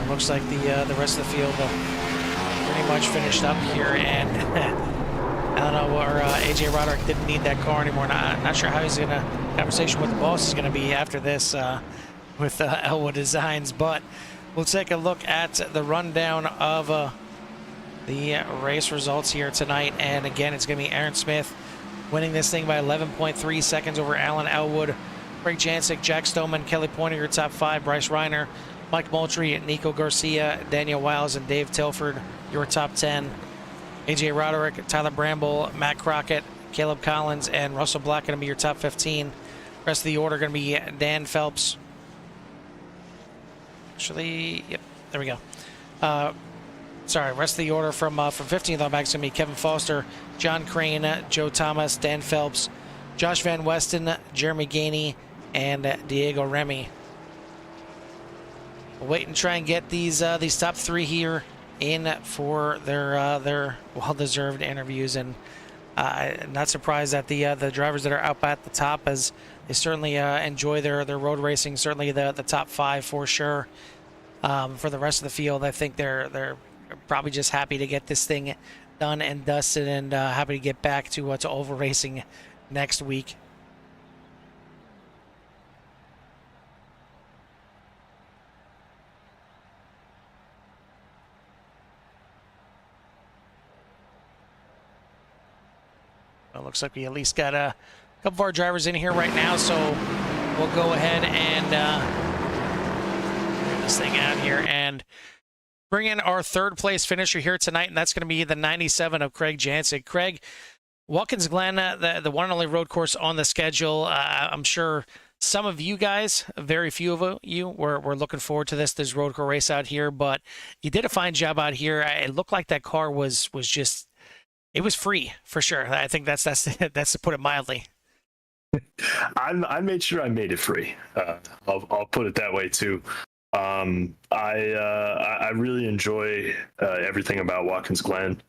It looks like the rest of the field pretty much finished up here, and I don't know, or AJ Roderick didn't need that car anymore. Not sure how he's going to, conversation with the boss is going to be after this with Elwood Designs, but we'll take a look at the rundown of the race results here tonight. And again, it's going to be Aaron Smith winning this thing by 11.3 seconds over Alan Elwood. Craig Jancic, Jack Stoneman, Kelly Pointer, your top 5. Bryce Reiner, Mike Moultrie, Nico Garcia, Daniel Wiles, and Dave Tilford, your top 10. AJ Roderick, Tyler Bramble, Matt Crockett, Caleb Collins, and Russell Black going to be your top 15. Rest of the order going to be Dan Phelps. Actually, yep, there we go. Sorry, rest of the order from 15th on back is going to be Kevin Foster, John Crane, Joe Thomas, Dan Phelps, Josh Van Westen, Jeremy Gainey, and Diego Remy. We'll wait and try and get these top 3 here in for their well-deserved interviews, and not surprised that the drivers that are up at the top, as they certainly enjoy their road racing. Certainly the top 5 for sure. For the rest of the field, I think they're probably just happy to get this thing done and dusted, and happy to get back to oval racing next week. Well, looks like we at least got a couple of our drivers in here right now, so we'll go ahead and get this thing out here and bring in our 3rd place finisher here tonight, and that's going to be the 97 of Craig Jancic. Craig, Watkins Glen, the one and only road course on the schedule. I'm sure some of you guys, very few of you, were looking forward to this road course race out here, but you did a fine job out here. It looked like that car was just, it was free for sure. I think that's to put it mildly. I made sure I made it free. I'll put it that way too. I really enjoy everything about Watkins Glen.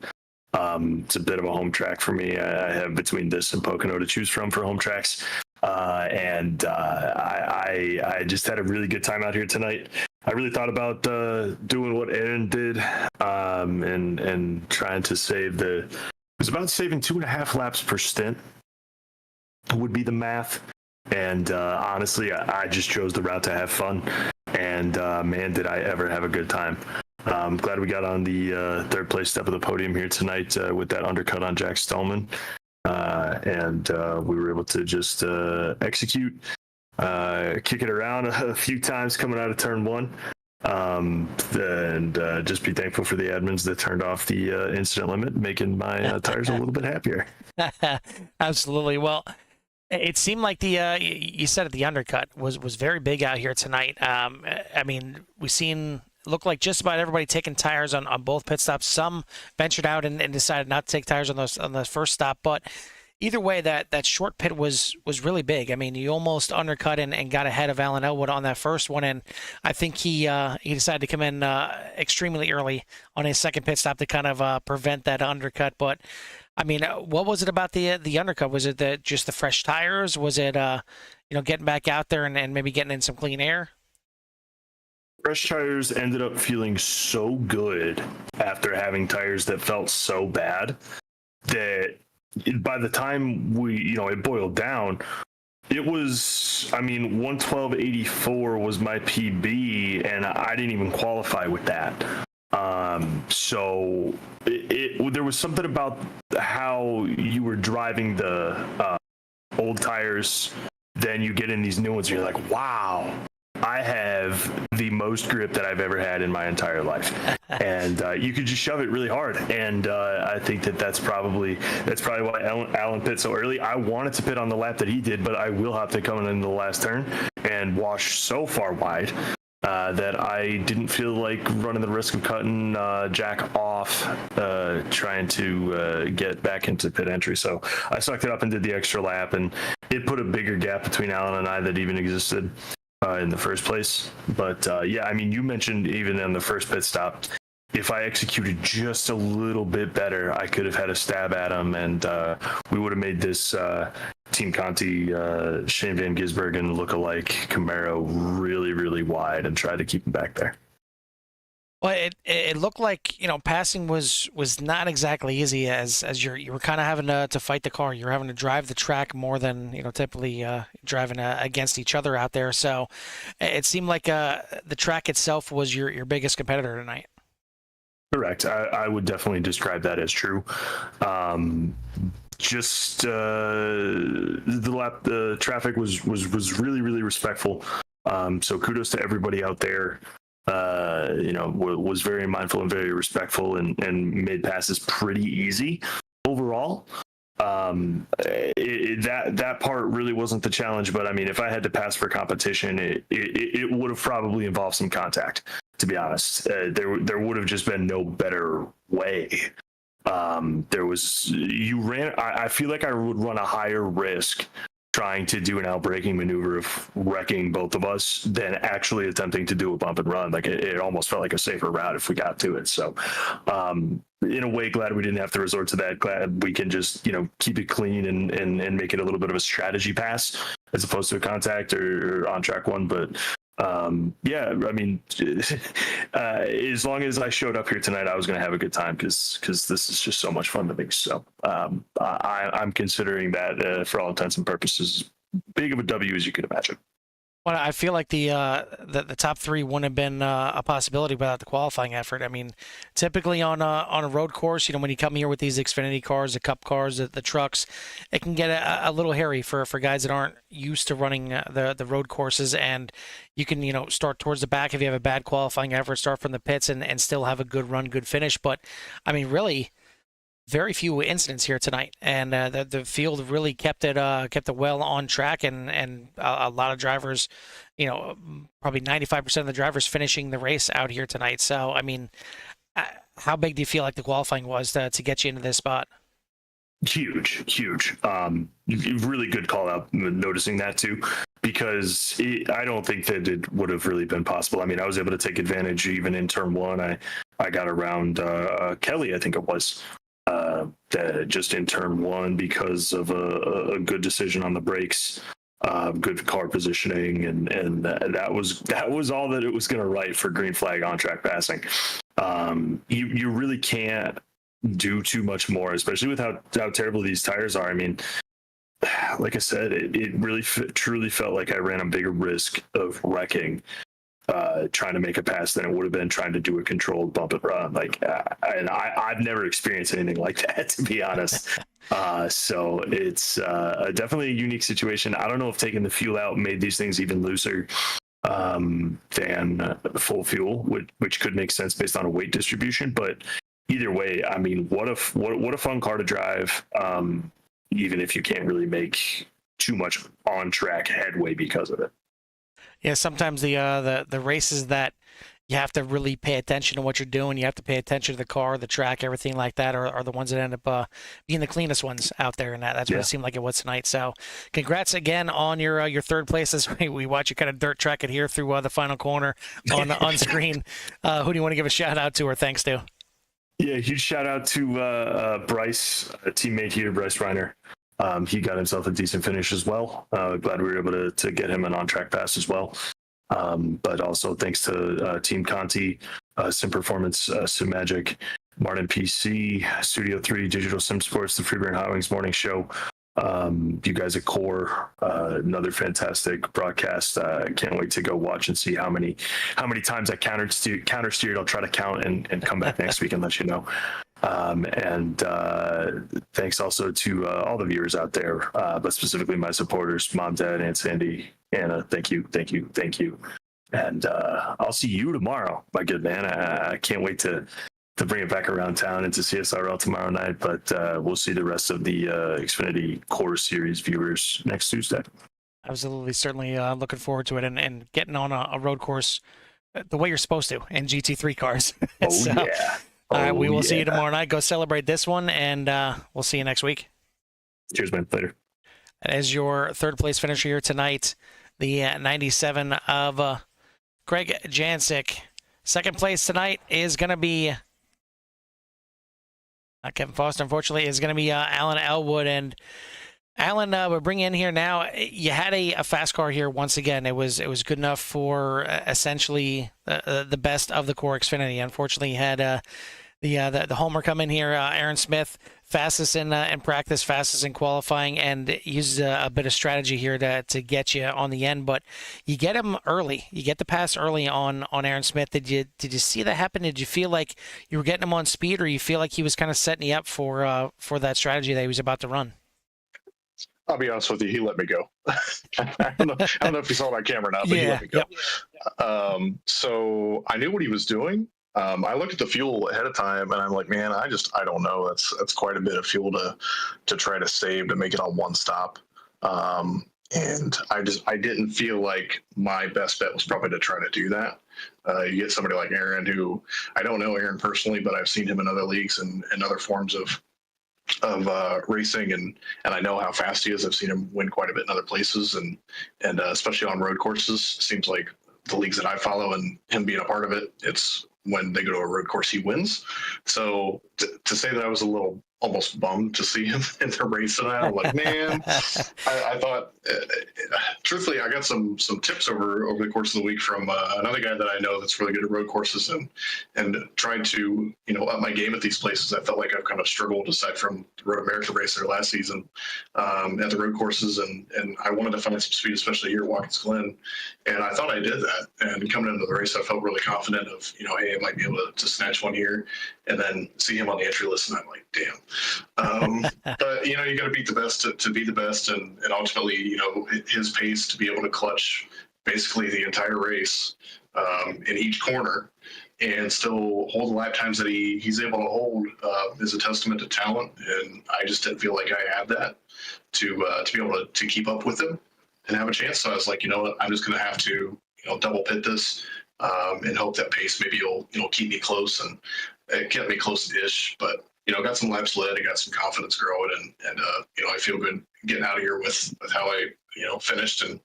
It's a bit of a home track for me. I have between this and Pocono to choose from for home tracks, and I just had a really good time out here tonight. I really thought about doing what Aaron did, and trying to save it was about saving 2.5 laps per stint would be the math. And honestly, I just chose the route to have fun. And man, did I ever have a good time. I'm glad we got on the 3rd place step of the podium here tonight with that undercut on Jack Stoneman. And we were able to just execute, kick it around a few times coming out of turn 1. And just be thankful for the admins that turned off the incident limit, making my tires a little bit happier. Absolutely. Well, it seemed like you said it, the undercut was very big out here tonight. I mean, looked like just about everybody taking tires on both pit stops. Some ventured out and decided not to take tires on the first stop, but either way, that short pit was really big. I mean, you almost undercut and got ahead of Alan Elwood on that first one, and I think he decided to come in extremely early on his second pit stop to kind of prevent that undercut. But I mean, what was it about the undercut? Was it just the fresh tires? Was it getting back out there and maybe getting in some clean air? Fresh tires ended up feeling so good after having tires that felt so bad that by the time it boiled down, it was, 112.84 was my PB, and I didn't even qualify with that. So there was something about how you were driving the old tires, then you get in these new ones and you're like, wow, I have the most grip that I've ever had in my entire life. And you could just shove it really hard. And I think that's probably why Alan pit so early. I wanted to pit on the lap that he did, but I will have to come in the last turn and wash so far wide that I didn't feel like running the risk of cutting Jack off, trying to get back into pit entry. So I sucked it up and did the extra lap, and it put a bigger gap between Alan and I that even existed in the first place. But yeah, I mean, you mentioned even in the first pit stop, if I executed just a little bit better, I could have had a stab at him, and we would have made this Team Conti, Shane Van Gisbergen look-alike Camaro really, really wide and tried to keep him back there. Well, it looked like, you know, passing was not exactly easy as you were kind of having to fight the car. You're having to drive the track more than, you know, typically driving against each other out there. So it seemed like the track itself was your biggest competitor tonight. Correct. I would definitely describe that as true. Just the traffic was really, really respectful. So kudos to everybody out there. You know, was very mindful and very respectful, and made passes pretty easy overall. That part really wasn't the challenge, but I mean, if I had to pass for competition, it would have probably involved some contact. To be honest, there would have just been no better way. I feel like I would run a higher risk trying to do an outbraking maneuver of wrecking both of us than actually attempting to do a bump and run. Like it almost felt like a safer route if we got to it. So in a way, glad we didn't have to resort to that. Glad we can just, you know, keep it clean and make it a little bit of a strategy pass as opposed to a contact or on track one. But yeah, I mean, as long as I showed up here tonight, I was going to have a good time because this is just so much fun to me. So I'm considering that for all intents and purposes, big of a W as you could imagine. Well, I feel like the top three wouldn't have been a possibility without the qualifying effort. I mean, typically on a road course, you know, when you come here with these Xfinity cars, the Cup cars, the trucks, it can get a little hairy for guys that aren't used to running the road courses. And you can, you know, start towards the back if you have a bad qualifying effort, start from the pits and still have a good run, good finish. But I mean, really, very few incidents here tonight, and the field really kept it well on track, and a lot of drivers, you know, probably 95% of the drivers finishing the race out here tonight. So, I mean, how big do you feel like the qualifying was to get you into this spot? Huge. Really good call out noticing that too, because I don't think that it would have really been possible. I mean, I was able to take advantage even in turn one. I got around Kelly, I think it was. Just in turn one because of a good decision on the brakes, good car positioning, and that was all that it was going to write for green flag on track passing. You really can't do too much more, especially with how terrible these tires are. I mean, like I said, it really truly felt like I ran a bigger risk of wrecking trying to make a pass than it would have been trying to do a controlled bump and run. Like, and I've never experienced anything like that, to be honest. So it's definitely a unique situation. I don't know if taking the fuel out made these things even looser than full fuel, which could make sense based on a weight distribution. But either way, I mean, what a fun car to drive, even if you can't really make too much on track headway because of it. Yeah, sometimes the races that you have to really pay attention to what you're doing, you have to pay attention to the car, the track, everything like that, are the ones that end up being the cleanest ones out there, and that's what it seemed like it was tonight. So, congrats again on your third place as we watch you kind of dirt track it here through the final corner on screen. Who do you want to give a shout out to or thanks to? Yeah, huge shout out to Bryce, a teammate here, Bryce Reiner. He got himself a decent finish as well. Glad we were able to get him an on-track pass as well. But also thanks to Team Conti, Sim Performance, Sim Magic, Martin PC, Studio 3, Digital Sim Sports, the Freeburn Hot Wings Morning Show. You guys at CORE, another fantastic broadcast. Can't wait to go watch and see how many times I countersteered. I'll try to count and come back next week and let you know. And thanks also to all the viewers out there, but specifically my supporters, Mom, Dad, Aunt Sandy, Anna. Thank you. And I'll see you tomorrow, my good man. I can't wait to bring it back around town into CSRL tomorrow night, but we'll see the rest of the Xfinity CORE Series viewers next Tuesday. Absolutely, certainly looking forward to it, and getting on a road course the way you're supposed to in GT3 cars. Oh So, yeah. we will see you yeah. tomorrow night. Go celebrate this one, and we'll see you next week. Cheers, man. Later. As your third place finisher here tonight, the 97 of Greg Jancic. Second place tonight is going to be Kevin Foster, unfortunately, is going to be Alan Elwood. And Alan, we're bringing in here now. You had a fast car here once again. It was good enough for essentially the best of the CORE Xfinity. Unfortunately, you had the homer come in here, Aaron Smith, fastest in practice, fastest in qualifying, and used a bit of strategy here to get you on the end. But you get him early. You get the pass early on Aaron Smith. Did you see that happen? Did you feel like you were getting him on speed, or you feel like he was kind of setting you up for that strategy that he was about to run? I'll be honest with you, he let me go. I don't know if you saw my camera or not, but he let me go. Yep. So I knew what he was doing. I looked at the fuel ahead of time, and I'm like, man, I don't know. That's quite a bit of fuel to try to save to make it on one stop. And I didn't feel like my best bet was probably to try to do that. You get somebody like Aaron, who I don't know Aaron personally, but I've seen him in other leagues and other forms of racing, and I know how fast he is. I've seen him win quite a bit in other places, and especially on road courses. Seems like the leagues that I follow and him being a part of it, it's when they go to a road course, he wins. So to say that I was a little almost bummed to see him in the race tonight, I'm like, man, I thought, truthfully, I got some tips over the course of the week from another guy that I know that's really good at road courses, and trying to up my game at these places. I felt like I've kind of struggled aside from the Road America race there last season at the road courses, and I wanted to find some speed, especially here at Watkins Glen, and I thought I did that. And coming into the race, I felt really confident of hey, I might be able to snatch one here, and then see him on the entry list, and I'm like, damn. But you got to beat the best to be the best, and ultimately, his pace to be able to clutch basically the entire race in each corner and still hold the lap times that he's able to hold is a testament to talent. And I just didn't feel like I had that to be able to keep up with him and have a chance. So I was like, you know what, I'm just going to have to double pit this and hope that pace maybe will keep me close, and it kept me close-ish. But got some laps led, I got some confidence growing, and I feel good getting out of here with how I finished, and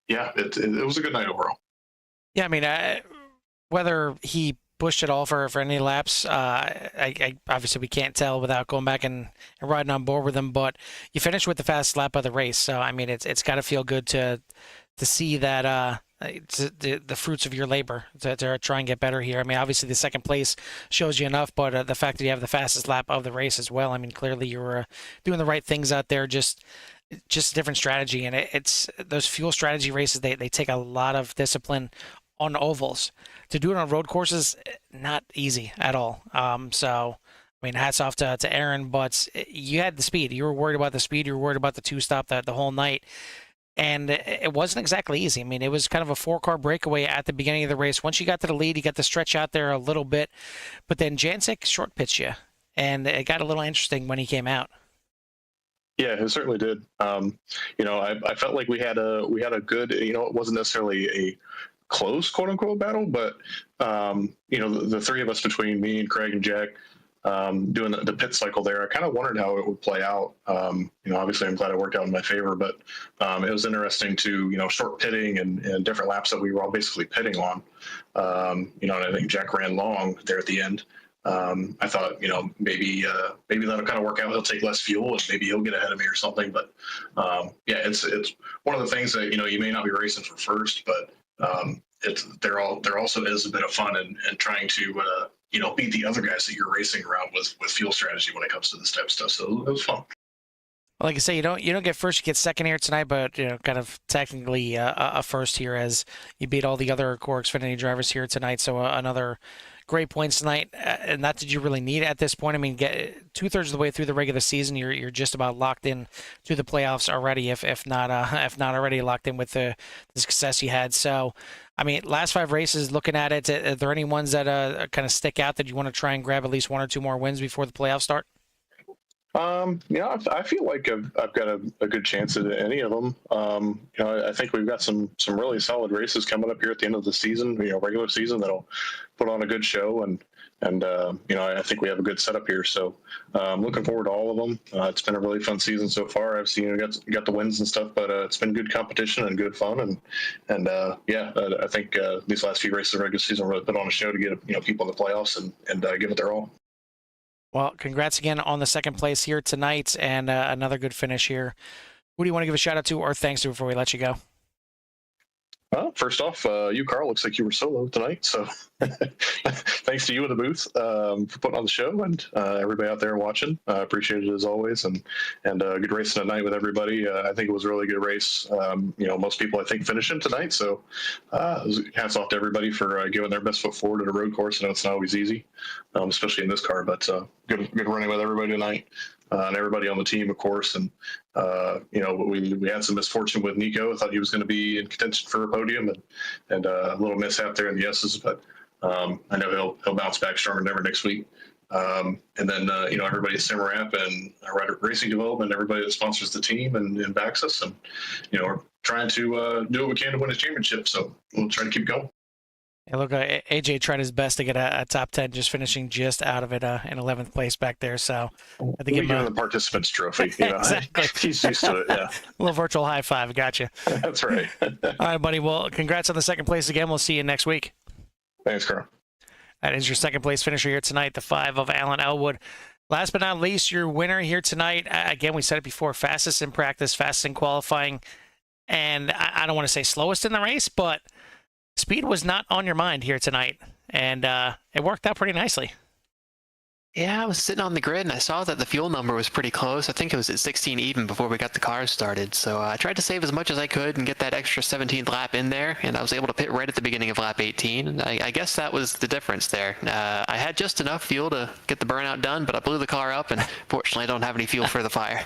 yeah, it was a good night overall. Yeah, I mean, whether he pushed it all for any laps, I obviously we can't tell without going back and riding on board with him. But you finished with the fastest lap of the race, so I mean, it's got to feel good to see that. The fruits of your labor to try and get better here. I mean, obviously the second place shows you enough, but the fact that you have the fastest lap of the race as well, I mean, clearly you were doing the right things out there, just a different strategy. And it's those fuel strategy races, they take a lot of discipline on ovals. To do it on road courses, not easy at all. So, I mean, hats off to Aaron, but you had the speed. You were worried about the speed. You were worried about the two-stop the whole night. And it wasn't exactly easy. I mean, it was kind of a four-car breakaway at the beginning of the race. Once you got to the lead, you got to stretch out there a little bit. But then Jancic short pitched you, and it got a little interesting when he came out. Yeah, it certainly did. I felt like we had a good, it wasn't necessarily a close, quote-unquote, battle, but, the three of us between me and Craig and Jack, doing the pit cycle there, I kind of wondered how it would play out. Obviously I'm glad it worked out in my favor, but it was interesting to, short pitting and different laps that we were all basically pitting on. And I think Jack ran long there at the end. I thought, maybe that'll kind of work out. He'll take less fuel and maybe he'll get ahead of me or something. But yeah, it's one of the things that, you may not be racing for first, but there also is a bit of fun in trying to, beat the other guys that you're racing around with fuel strategy when it comes to this type of stuff. So it was fun. Like I say, you don't get first, you get second here tonight, but kind of technically a first here as you beat all the other CORE Xfinity drivers here tonight. So another great points tonight, and that did you really need at this point? I mean, get 2/3 of the way through the regular season, you're just about locked in to the playoffs already, if not already locked in with the success you had. So, I mean, last 5 races, looking at it, are there any ones that kind of stick out that you want to try and grab at least 1 or 2 more wins before the playoffs start? I feel like I've got a good chance at any of them. I think we've got some really solid races coming up here at the end of the season. Regular season that'll put on a good show, and I think we have a good setup here. So I'm looking forward to all of them. It's been a really fun season so far. I've seen got the wins and stuff, but it's been good competition and good fun. I think these last few races of the regular season really put on a show to get people in the playoffs and give it their all. Well, congrats again on the second place here tonight and another good finish here. Who do you want to give a shout out to or thanks to before we let you go? First off, you, Carl, looks like you were solo tonight. So thanks to you in the booth for putting on the show, and everybody out there watching. I appreciate it as always. And good racing tonight with everybody. I think it was a really good race. Most people, I think, finishing tonight. So hats off to everybody for giving their best foot forward at a road course. I know it's not always easy, especially in this car, but good running with everybody tonight. And everybody on the team, of course. And, we had some misfortune with Nico. I thought he was going to be in contention for a podium and a little mishap there in the S's, but I know he'll bounce back stronger than ever next week. And then, everybody at SimRap and Racing Development, everybody that sponsors the team and backs us. And, we're trying to do what we can to win a championship. So we'll try to keep going. And look, AJ tried his best to get a top 10, just finishing just out of it in 11th place back there. So I think give him the participants trophy. Exactly. He's used to it. Yeah. A little virtual high five. Gotcha. That's right. All right, buddy. Well, congrats on the second place again. We'll see you next week. Thanks, Carl. That is your second place finisher here tonight, the 5 of Alan Elwood. Last but not least, your winner here tonight. Again, we said it before, fastest in practice, fastest in qualifying, and I don't want to say slowest in the race, but speed was not on your mind here tonight, and it worked out pretty nicely. Yeah, I was sitting on the grid and I saw that the fuel number was pretty close. I think it was at 16 even before we got the cars started. So I tried to save as much as I could and get that extra 17th lap in there. And I was able to pit right at the beginning of lap 18. And I guess that was the difference there. I had just enough fuel to get the burnout done, but I blew the car up and fortunately I don't have any fuel for the fire.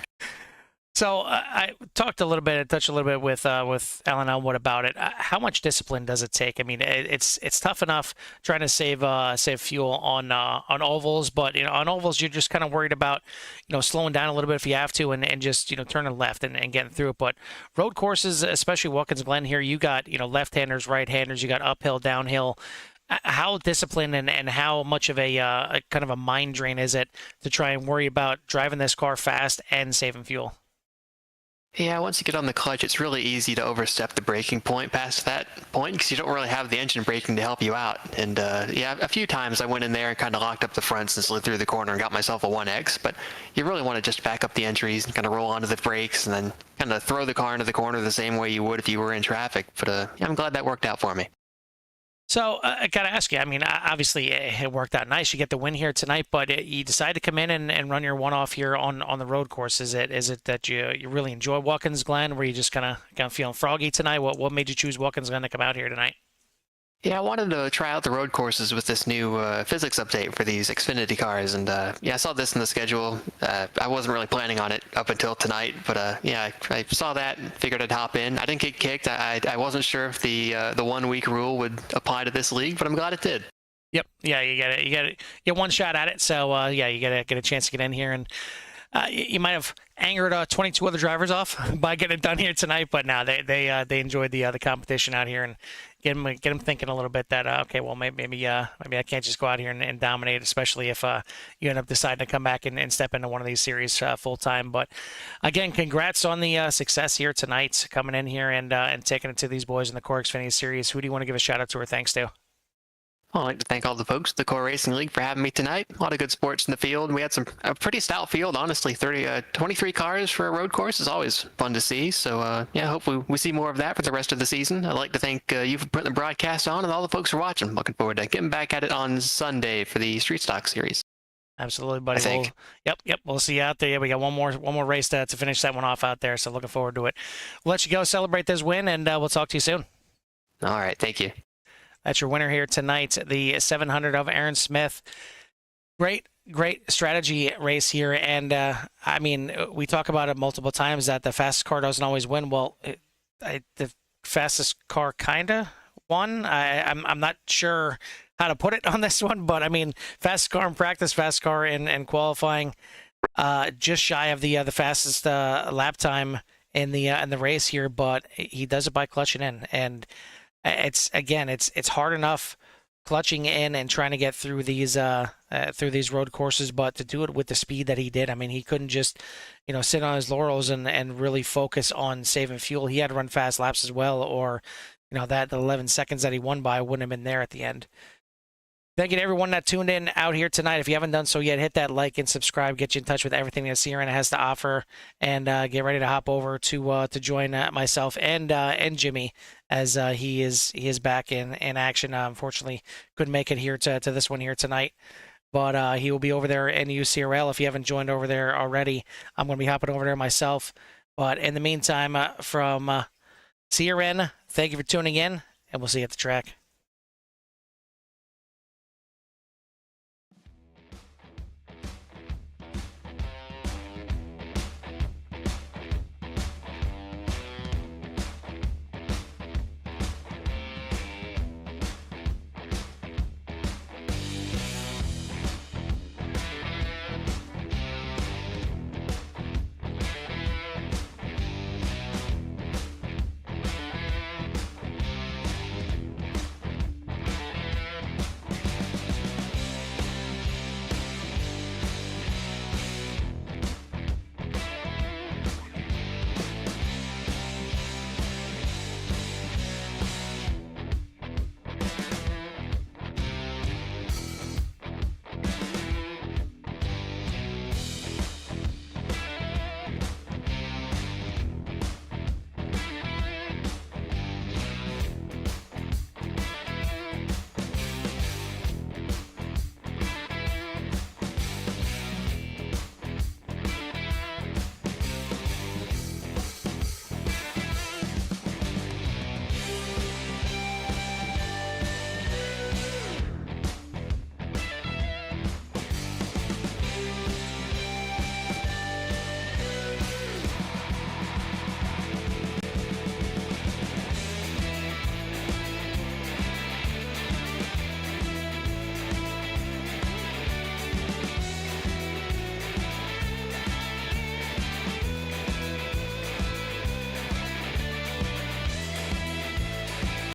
So I touched a little bit with Alan Elwood about it. How much discipline does it take? I mean, it's tough enough trying to save fuel on ovals, but on ovals you're just kind of worried about slowing down a little bit if you have to, and just turning left and getting through it. But road courses, especially Watkins Glen here, you got left-handers, right-handers, you got uphill, downhill. How disciplined and how much of a kind of a mind drain is it to try and worry about driving this car fast and saving fuel? Yeah, once you get on the clutch, it's really easy to overstep the braking point past that point because you don't really have the engine braking to help you out. And a few times I went in there and kind of locked up the fronts and slid through the corner and got myself a 1X. But you really want to just back up the entries and kind of roll onto the brakes and then kind of throw the car into the corner the same way you would if you were in traffic. But I'm glad that worked out for me. So I got to ask you, I mean, obviously it worked out nice. You get the win here tonight, but you decide to come in and run your one-off here on the road course. Is it that you really enjoy Watkins Glen? Were you just kind of feeling froggy tonight? What made you choose Watkins Glen to come out here tonight? Yeah, I wanted to try out the road courses with this new physics update for these Xfinity cars, and I saw this in the schedule. I wasn't really planning on it up until tonight, but I saw that and figured I'd hop in. I didn't get kicked. I wasn't sure if the 1 week rule would apply to this league, but I'm glad it did. Yep. Yeah, you get one shot at it. So you get a chance to get in here, and you might have angered 22 other drivers off by getting it done here tonight, but no, they enjoyed the competition out here and get them thinking a little bit that okay, well maybe I can't just go out here and dominate, especially if you end up deciding to come back and step into one of these series full time. But again, congrats on the success here tonight, coming in here and taking it to these boys in the CORE Xfinity Series. Who do you want to give a shout out to or thanks to? I'd like to thank all the folks at the CORE Racing League for having me tonight. A lot of good sports in the field. We had a pretty stout field, honestly. 23 cars for a road course is always fun to see. So, hopefully we see more of that for the rest of the season. I'd like to thank you for putting the broadcast on and all the folks for watching. Looking forward to getting back at it on Sunday for the Street Stock Series. Absolutely, buddy. I think. Yep. We'll see you out there. Yeah, we got one more race to finish that one off out there. So looking forward to it. We'll let you go celebrate this win, and we'll talk to you soon. All right. Thank you. That's your winner here tonight, the 700 of Aaron Smith. Great strategy race here. And, I mean, we talk about it multiple times that the fastest car doesn't always win. Well, the fastest car kind of won. I'm not sure how to put it on this one, but, I mean, fastest car in practice, fastest car in qualifying. just shy of the fastest lap time in the race here, but he does it by clutching in, and it's hard enough clutching in and trying to get through these road courses, but to do it with the speed that he did, I mean, he couldn't just sit on his laurels and really focus on saving fuel. He had to run fast laps as well, or that the 11 seconds that he won by wouldn't have been there at the end. Thank you to everyone that tuned in out here tonight. If you haven't done so yet, hit that like and subscribe. Get you in touch with everything that CRN has to offer, and get ready to hop over to join myself and Jimmy as he is back in action. Unfortunately, couldn't make it here to this one here tonight, but he will be over there in UCRL. If you haven't joined over there already, I'm going to be hopping over there myself. But in the meantime, from CRN, thank you for tuning in, and we'll see you at the track.